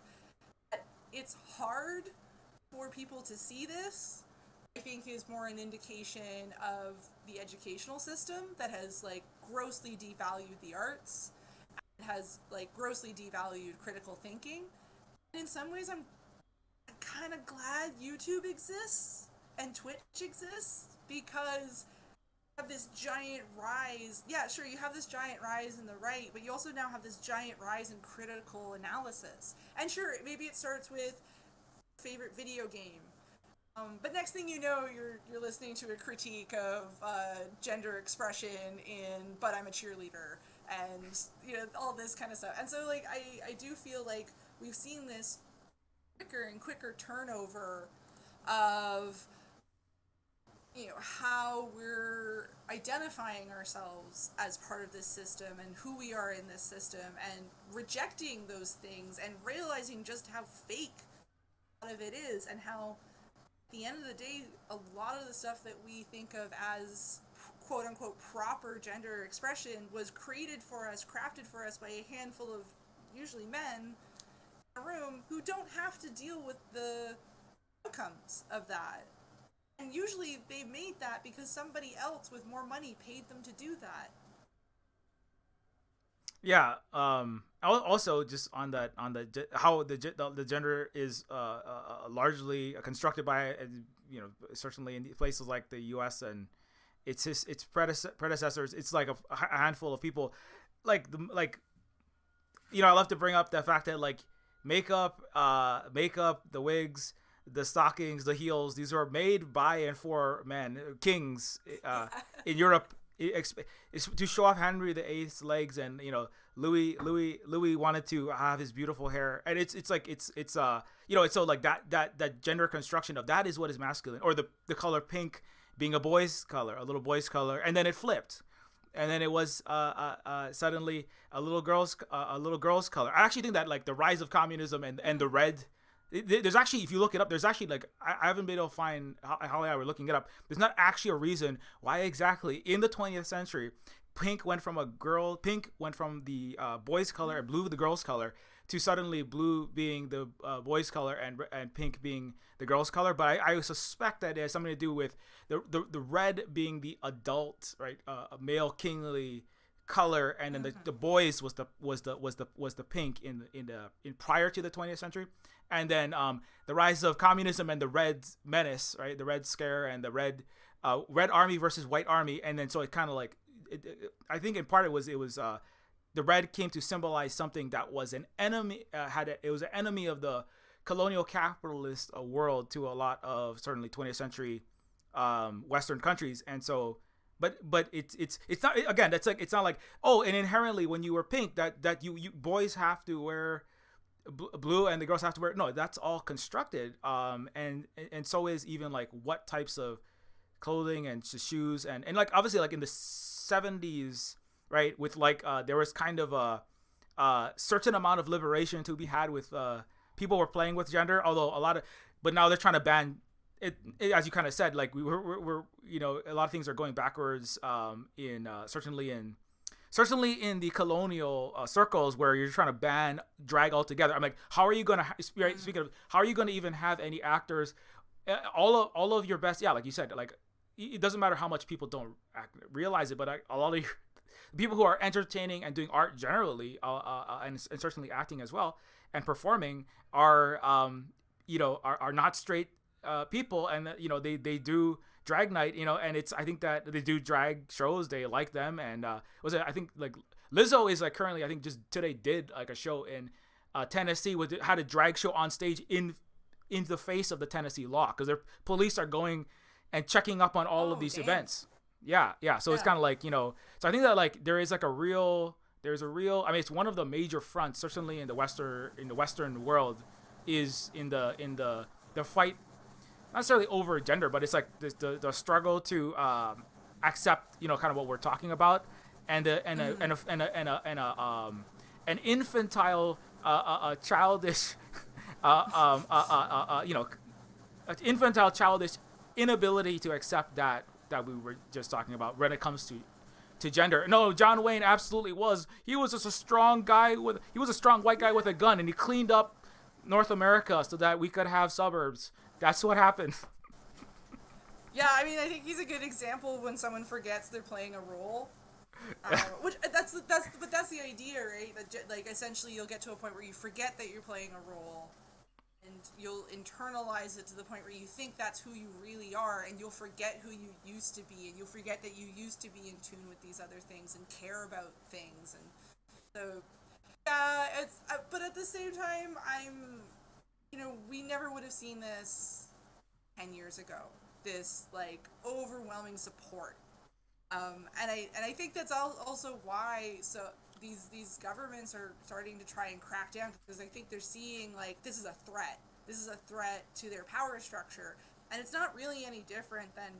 It's hard for people to see this. I think is more an indication of the educational system that has like grossly devalued the arts, has like grossly devalued critical thinking. And in some ways, I'm kind of glad YouTube exists and Twitch exists, because you have this giant rise. Yeah, sure, you have this giant rise in the right, but you also now have this giant rise in critical analysis. And sure, maybe it starts with favorite video game. But next thing you know, you're listening to a critique of gender expression in "But I'm a Cheerleader" and all this kind of stuff. And so like I do feel like we've seen this quicker and quicker turnover of how we're identifying ourselves as part of this system and who we are in this system, and rejecting those things and realizing just how fake a lot of it is, and how at the end of the day a lot of the stuff that we think of as quote unquote proper gender expression was created for us, crafted for us by a handful of usually men in a room who don't have to deal with the outcomes of that. And usually they made that because somebody else with more money paid them to do that. Yeah. Also, just on that, on how the gender is largely constructed by certainly in places like the U.S. and its predecessors. It's like a handful of people, like I love to bring up the fact that like makeup, the wigs, the stockings, the heels. These are made by and for men, kings, in Europe. It's to show off Henry the Eighth's legs, and Louis wanted to have his beautiful hair, and it's like it's so like that gender construction of that is what is masculine, or the color pink being a boy's color, a little boy's color, and then it flipped, and then it was suddenly a little girl's color. I actually think that like the rise of communism and the red. There's actually, if you look it up, there's actually like I haven't been able to find how I were looking it up. There's not actually a reason why exactly in the 20th century, pink went from the boy's color and blue the girl's color to suddenly blue being the boy's color and pink being the girl's color. But I suspect that it has something to do with the red being the adult, right, male kingly color, and then the boys was the pink in prior to the 20th century, and then the rise of communism and the red menace, right, the red scare and the red army versus white army, and then so it kind of like I think in part it was the red came to symbolize something that was an enemy, it was an enemy of the colonial capitalist world to a lot of certainly 20th century Western countries, and so but it's not, again, that's like, it's not like, oh, and inherently when you wear pink that you boys have to wear blue and the girls have to wear, no, that's all constructed, and so is even like what types of clothing and shoes, and like obviously like in the 70s, right, with like there was kind of a certain amount of liberation to be had with people were playing with gender, although a lot of, but now they're trying to ban it, as you kind of said, like we're a lot of things are going backwards, in certainly in the colonial circles where you're trying to ban drag altogether. I'm like, how are you gonna speaking of, how are you gonna even have any actors, all of your best, yeah, like you said, like it doesn't matter how much people don't realize it, but a lot of your people who are entertaining and doing art generally, and certainly acting as well and performing are are not straight people, and they do drag night, and it's, I think that they do drag shows, they like them, and was it, I think like Lizzo is like currently, I think just today did like a show in Tennessee, had a drag show on stage in the face of the Tennessee law, because their police are going and checking up on all of these events. Yeah, so it's kind of like, so I think that like there's a real, I mean, it's one of the major fronts certainly in the Western world, is in the fight, not necessarily over gender, but it's like the struggle to accept, kind of what we're talking about, and an infantile, childish, infantile, childish inability to accept that we were just talking about when it comes to gender. No, John Wayne absolutely was. He was just a strong white guy with a gun, and he cleaned up North America so that we could have suburbs. That's what happened. Yeah, I mean, I think he's a good example of when someone forgets they're playing a role. Which that's the idea, right? That, like, essentially you'll get to a point where you forget that you're playing a role, and you'll internalize it to the point where you think that's who you really are, and you'll forget who you used to be, and you'll forget that you used to be in tune with these other things and care about things, and so yeah, it's but at the same time, we never would have seen this 10 years ago. This like overwhelming support, and I think that's also why these governments are starting to try and crack down, because I think they're seeing like this is a threat. This is a threat to their power structure, and it's not really any different than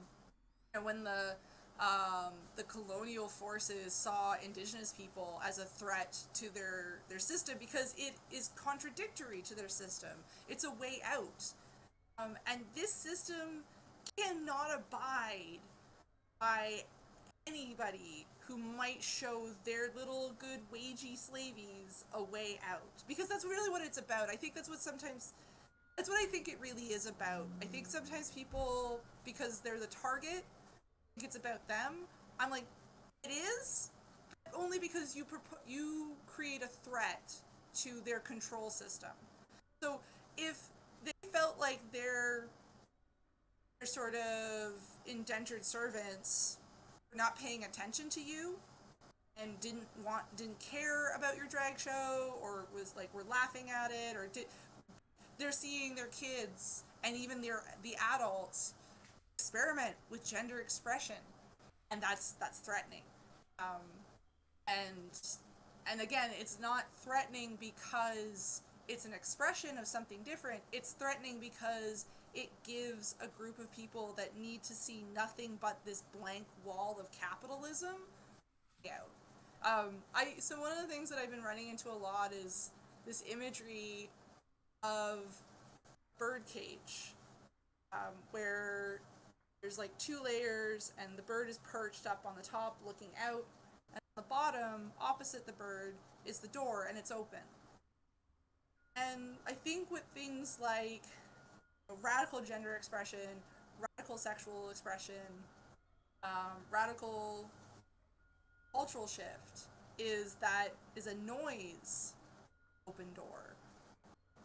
And when the colonial forces saw Indigenous people as a threat to their system because it is contradictory to their system. It's a way out. And this system cannot abide by anybody who might show their little good wagey slavies a way out. Because that's really what it's about. I think that's what I think it really is about. I think sometimes people, because they're the target, think it's about them. I'm like, it is only because you create a threat to their control system. So if they felt like they're sort of indentured servants were not paying attention to you and didn't care about your drag show or was like were laughing at it or they're seeing their kids and even the adults experiment with gender expression, and that's threatening. Um, and and again, it's not threatening because it's an expression of something different. It's threatening because it gives a group of people that need to see nothing but this blank wall of capitalism out. I so one of the things that I've been running into a lot is this imagery of birdcage, where there's like two layers and the bird is perched up on the top looking out, and on the bottom opposite the bird is the door and it's open. And I think with things like radical gender expression, radical sexual expression, radical cultural shift is a noise open door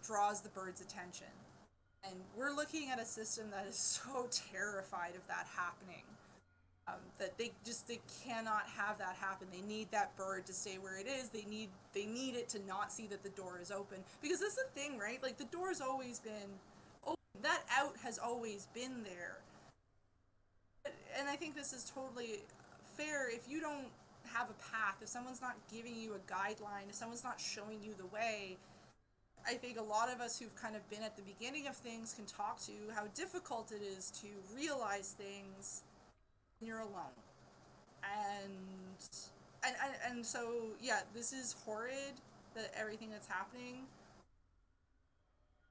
draws the bird's attention. And we're looking at a system that is so terrified of that happening, that they cannot have that happen. They need that bird to stay where it is. They need it to not see that the door is open, because that's the thing, right? Like, the door's always been open. That out has always been there. And I think this is totally fair. If you don't have a path, if someone's not giving you a guideline, if someone's not showing you the way, I think a lot of us who've kind of been at the beginning of things can talk to how difficult it is to realize things when you're alone. And and so yeah, this is horrid, that everything that's happening.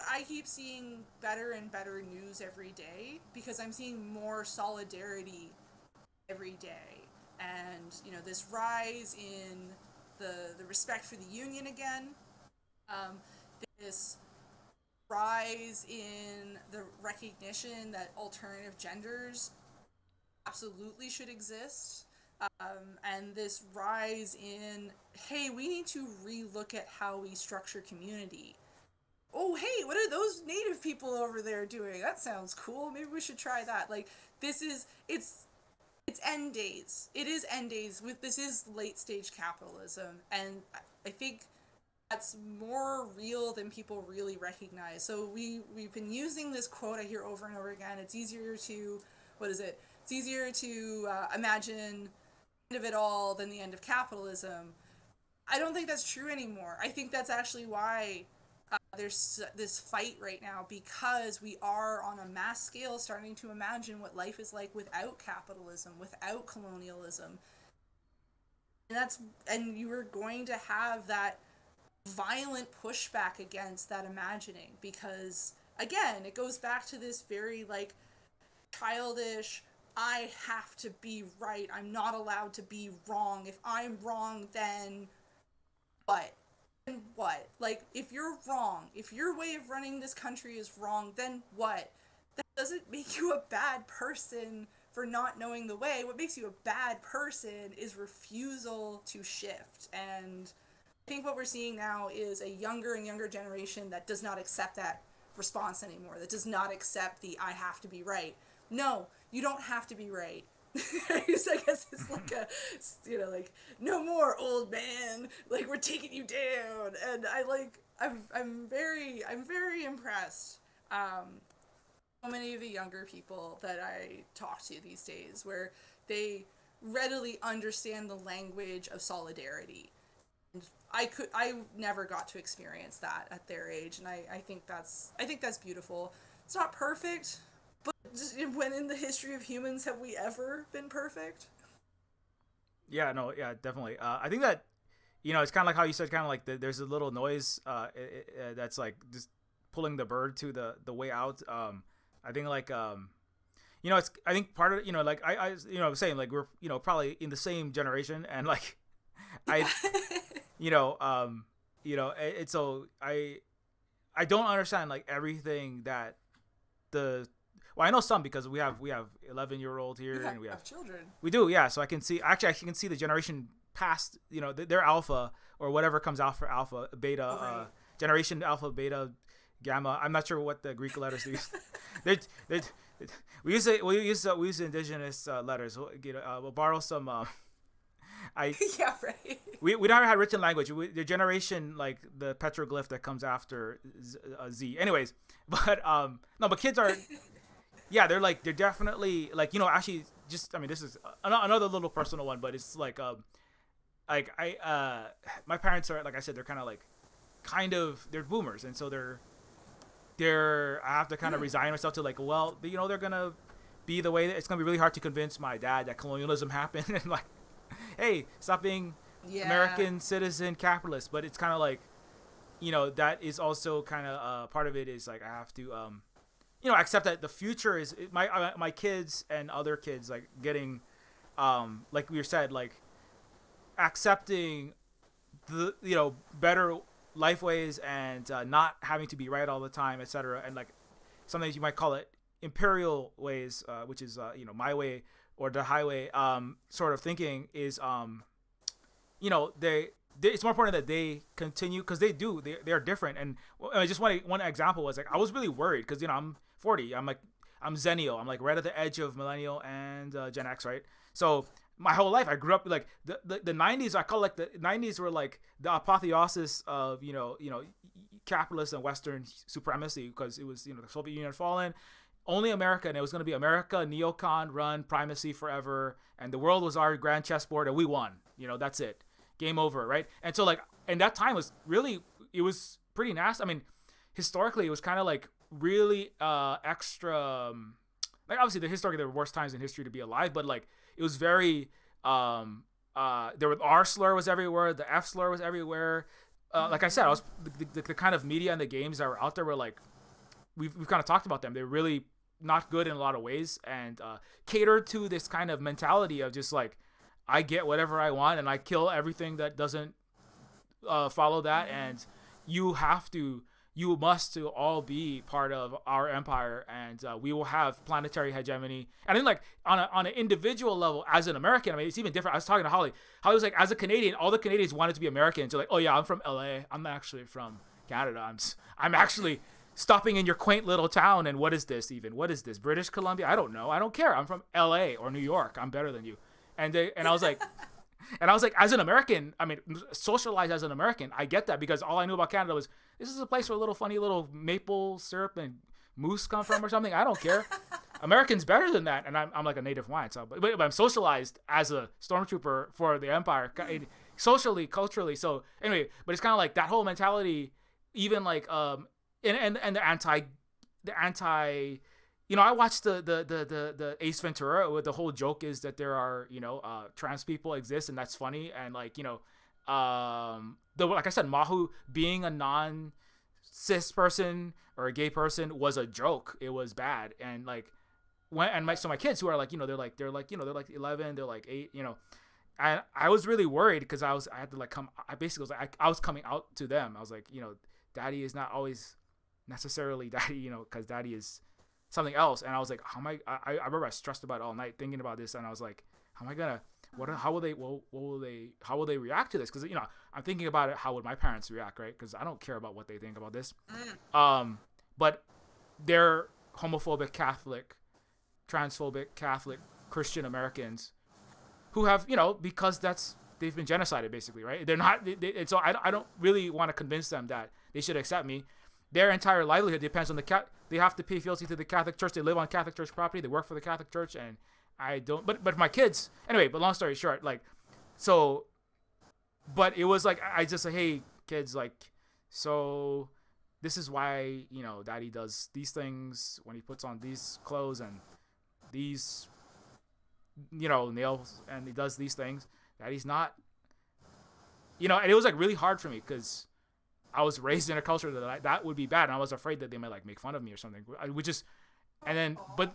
I keep seeing better and better news every day because I'm seeing more solidarity every day. And this rise in the respect for the union again, um, this rise in the recognition that alternative genders absolutely should exist, and this rise in, hey, we need to relook at how we structure community. Oh, hey, what are those native people over there doing? That sounds cool. Maybe we should try that. Like, this is it's end days. It is end days. With this is late stage capitalism, and I think that's more real than people really recognize. So we've been using this quote I hear over and over again. It's easier to, what is it? It's easier to imagine the end of it all than the end of capitalism. I don't think that's true anymore. I think that's actually why there's this fight right now, because we are on a mass scale starting to imagine what life is like without capitalism, without colonialism. And you are going to have that violent pushback against that imagining, because again, it goes back to this very like childish, I have to be right, I'm not allowed to be wrong, if I'm wrong then what? And what? Like, if you're wrong, if your way of running this country is wrong, then what? That doesn't make you a bad person for not knowing the way. What makes you a bad person is refusal to shift. And I think what we're seeing now is a younger and younger generation that does not accept that response anymore, that does not accept the I have to be right. No, you don't have to be right. I guess it's like a, like, no more old man, like, we're taking you down. And I'm very impressed. So many of the younger people that I talk to these days, where they readily understand the language of solidarity. I never got to experience that at their age, and I think that's beautiful. It's not perfect, But when in the history of humans have we ever been perfect? Yeah, no, yeah, definitely. I think that it's kind of like how you said, kind of like there's a little noise that's like just pulling the bird to the way out. I think like it's I think part of like I was saying like we're probably in the same generation and like I you know it's so I don't understand like everything that the well, I know some because we have 11-year-old here, You and we have have children. we do, yeah. So I can see, actually I can see the generation past, their alpha or whatever comes out for alpha, beta, Right. generation alpha, beta, gamma. I'm not sure what the Greek letters use. they we use indigenous letters. We'll borrow some. I Yeah, right. we never had written language. The generation like the petroglyph that comes after Z. Anyways, but no, but kids are, yeah, they're definitely like, actually just, I mean, this is another little personal one, but it's like my parents are, like I said, they're kind of like they're boomers, and so I have to kind of resign myself to like, well, they're gonna be the way that it's gonna be really hard to convince my dad that colonialism happened and like, hey, stop being Yeah. American citizen capitalist. But it's kind of like, that is also kind of part of it is like I have to accept that the future is my kids and other kids like getting like we said, like accepting the better life ways and not having to be right all the time, etc. And like sometimes you might call it imperial ways, which is my way or the highway sort of thinking is they it's more important that they continue because they're different. And just one example was like I was really worried because I'm 40. I'm Zennial. I'm like right at the edge of millennial and Gen X, right? So my whole life I grew up like the 90s. I call like the 90s were like the apotheosis of capitalist and Western supremacy because it was the Soviet Union had fallen. Only America, and it was going to be America, neocon run primacy forever, and the world was our grand chessboard, and we won. That's it, game over, right? And so like, and that time was really, it was pretty nasty. I mean, historically, it was kind of like really extra. Like obviously, historically there were worse times in history to be alive, but like it was very. There were R slur was everywhere, the F slur was everywhere. Like I said, I was the kind of media and the games that were out there were like we've kind of talked about them. They're really not good in a lot of ways and cater to this kind of mentality of just like I get whatever I want and I kill everything that doesn't follow that, and you must to all be part of our empire, and we will have planetary hegemony. And then like on an individual level as an American, I mean it's even different. I was talking to Holly was like, as a Canadian, all the Canadians wanted to be Americans. They're like, oh yeah, I'm from LA, I'm actually from Canada, I'm actually stopping in your quaint little town, and what is this even? What is this? British Columbia? I don't know. I don't care. I'm from LA or New York. I'm better than you. And I was like, as an American, I mean, socialized as an American, I get that because all I knew about Canada was this is a place where little funny little maple syrup and moose come from or something. I don't care. American's better than that, and I'm like a native wine. So, but I'm socialized as a stormtrooper for the Empire, socially, culturally. So anyway, but it's kind of like that whole mentality, even like and the anti I watched the Ace Ventura where the whole joke is that there are trans people exist, and that's funny, and like like I said, Mahu being a non cis person or a gay person was a joke. It was bad. And like so my kids who are like they're like 11, they're like 8, I was really worried because I had to like I basically was like I was coming out to them. I was like, daddy is not always necessarily daddy, because daddy is something else. And I was like, how am I remember I stressed about it all night thinking about this, and I was like, how am I gonna how will they react to this? Because I'm thinking about it, how would my parents react, right? Because I don't care about what they think about this. But they're homophobic Catholic, transphobic Catholic Christian Americans who have because they've been genocided basically, right? They're not and so I don't really want to convince them that they should accept me. Their entire livelihood depends on they have to pay fealty to the Catholic Church. They live on Catholic Church property. They work for the Catholic Church, and I don't. But my kids, anyway. But long story short, like, but it was like I just like, hey kids, like, so this is why, daddy does these things when he puts on these clothes and these, nails, and he does these things, that he's not, and it was like really hard for me because I was raised in a culture that would be bad, and I was afraid that they might like make fun of me or something, which is, and then, but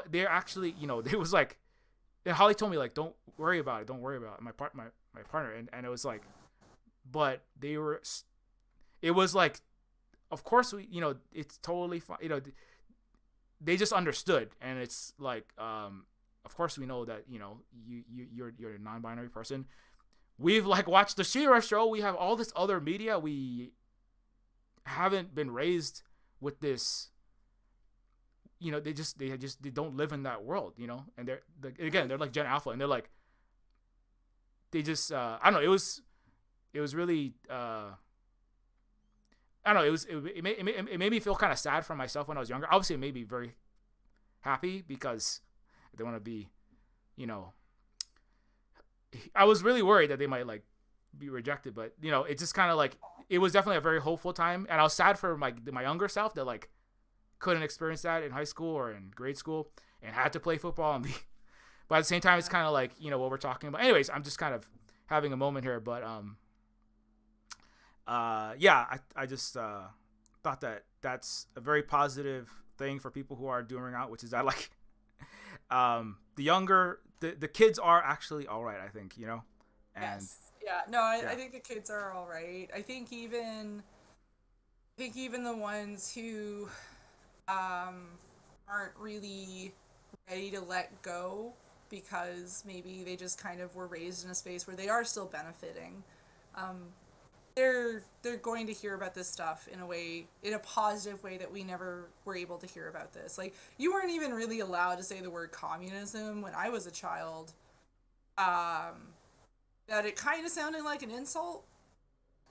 they're actually, it was like, and Holly told me like, don't worry about it, my partner, and it was like, but it was like, of course we, it's totally fine, they just understood, and it's like, of course we know that, you're a non-binary person. We've like watched the She-Ra show. We have all this other media. We haven't been raised with this. They don't live in that world. And they're like Gen Alpha, and they're like, they just I don't know. It was really I don't know. It made me feel kind of sad for myself when I was younger. Obviously, it made me very happy because I don't want to be, I was really worried that they might like be rejected, but it just kind of like, it was definitely a very hopeful time, and I was sad for my younger self that like couldn't experience that in high school or in grade school and had to play football and be. But at the same time, it's kind of like what we're talking about. Anyways, I'm just kind of having a moment here, but yeah, I just thought that that's a very positive thing for people who are doing out, which is that like the kids are actually all right, I think, and yes. Yeah, no, I think the kids are all right. I think even the ones who aren't really ready to let go because maybe they just kind of were raised in a space where they are still benefiting, they're going to hear about this stuff in a positive way that we never were able to hear about this. Like, you weren't even really allowed to say the word communism when I was a child. That it kind of sounded like an insult.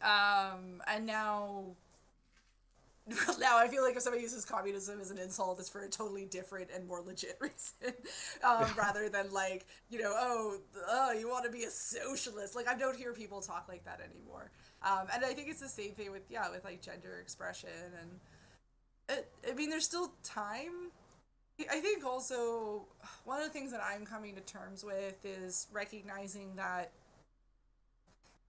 And now I feel like if somebody uses communism as an insult, it's for a totally different and more legit reason, rather than like, oh, you want to be a socialist. Like, I don't hear people talk like that anymore. And I think it's the same thing with like gender expression, and I mean, there's still time. I think also one of the things that I'm coming to terms with is recognizing that,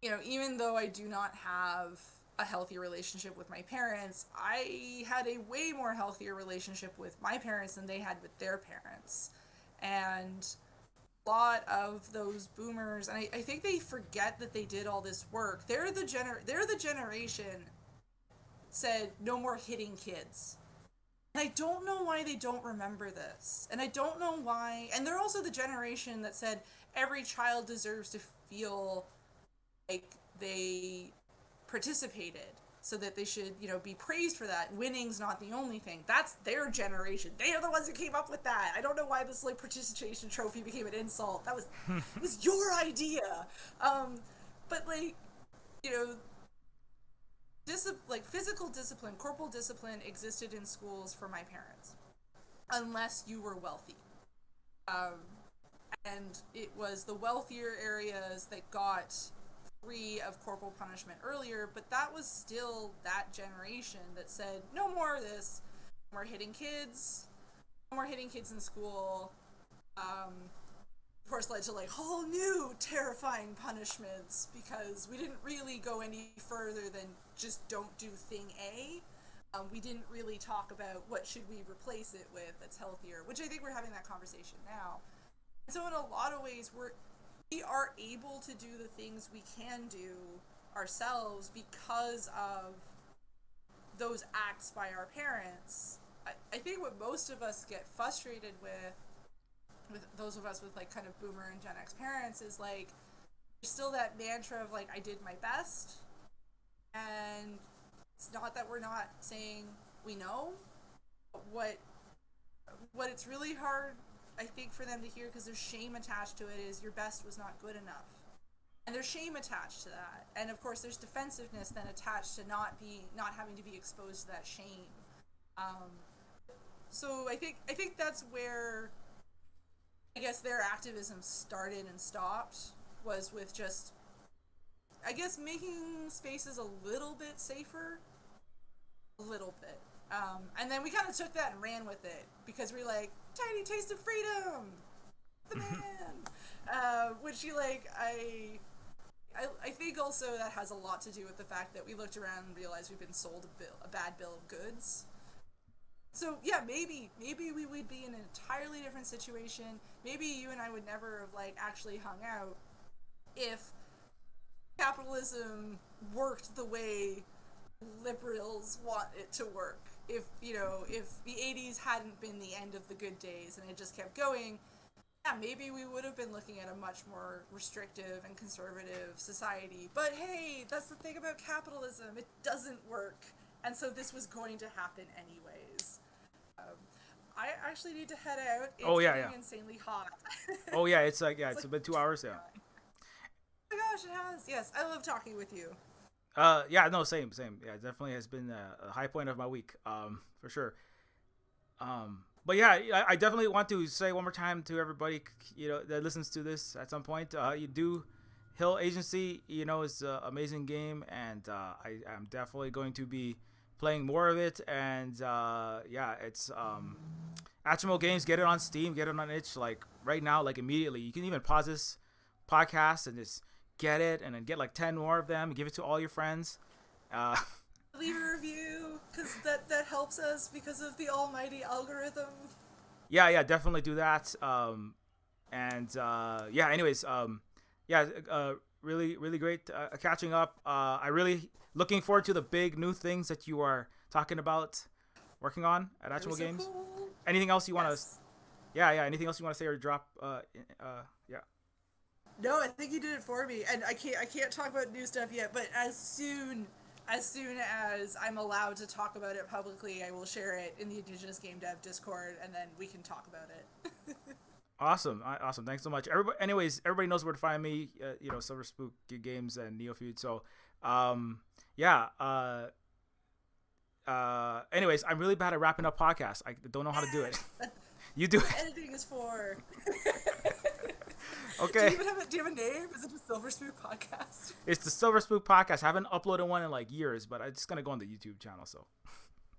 even though I do not have a healthy relationship with my parents, I had a way more healthier relationship with my parents than they had with their parents. And a lot of those boomers, and I think they forget that they did all this work. They're the generation said no more hitting kids. And I don't know why they don't remember this. And I don't know why. And they're also the generation that said every child deserves to feel like they participated, so that they should, be praised for that. Winning's not the only thing. That's their generation. They are the ones who came up with that. I don't know why this like participation trophy became an insult. That was it was your idea. But like, physical discipline, corporal discipline existed in schools for my parents, unless you were wealthy. And it was the wealthier areas that got free of corporal punishment earlier, but that was still that generation that said no more of this, no more hitting kids, no more hitting kids in school. Of course, led to like whole new terrifying punishments because we didn't really go any further than just don't do thing A. We didn't really talk about what should we replace it with that's healthier, which I think we're having that conversation now. So in a lot of ways, we are able to do the things we can do ourselves because of those acts by our parents. I think what most of us get frustrated with those of us with like kind of boomer and Gen X parents is like, there's still that mantra of like, I did my best. And it's not that we're not saying we know, but what it's really hard, I think, for them to hear, because there's shame attached to it, is your best was not good enough. And there's shame attached to that. And of course there's defensiveness then attached to not having to be exposed to that shame. So I think that's where I guess their activism started and stopped, was with just, I guess, making spaces a little bit safer. a little bit. And then we kind of took that and ran with it because we're like, tiny taste of freedom, the man. Which you like, I think also that has a lot to do with the fact that we looked around and realized we've been sold a bad bill of goods. So yeah, maybe we would be in an entirely different situation. Maybe you and I would never have like actually hung out if capitalism worked the way liberals want it to work. If if the 80s hadn't been the end of the good days and it just kept going, yeah, maybe we would have been looking at a much more restrictive and conservative society. But hey, that's the thing about capitalism. It doesn't work. And so this was going to happen anyways. Um, I actually need to head out. Oh It's yeah, getting yeah. insanely hot. Oh yeah, it's like, yeah, It's it's like, been 2 hours. Yeah. oh my gosh, it has. Yes, I love talking with you. Yeah, no, same. Yeah, it definitely has been a high point of my week. For sure. But yeah, I definitely want to say one more time to everybody, that listens to this at some point. You do Hill Agency, is an amazing game, and I am definitely going to be playing more of it. And yeah, it's Atchimo Games. Get it on Steam, get it on itch, like right now, like immediately. You can even pause this podcast and just get it, and then get like 10 more of them. Give it to all your friends. Uh, Leave a review because that helps us because of the almighty algorithm. yeah, definitely do that. And yeah, anyways, yeah, really, really great catching up. I really looking forward to the big new things that you are talking about, working on at Actual So Games. cool. Anything else you want to? Yes. Yeah. Anything else you want to say or drop? Yeah. No, I think you did it for me, and I can't talk about new stuff yet. But as soon as I'm allowed to talk about it publicly, I will share it in the Indigenous Gamedev Discord, and then we can talk about it. Awesome. Awesome. Thanks so much. Everybody knows where to find me. Silver Spook Games and Neofeud. So, yeah. Anyways, I'm really bad at wrapping up podcasts. I don't know how to do it. You do it. Editing is for. Okay. Do you have a name? Is it the Silver Spook Podcast? It's the Silver Spook Podcast. I haven't uploaded one in like years, but I'm just gonna go on the YouTube channel. So.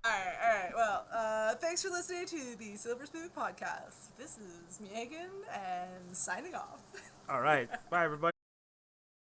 All right. Well, thanks for listening to the Silver Spook Podcast. This is Meagan, and signing off. All right. Bye, everybody.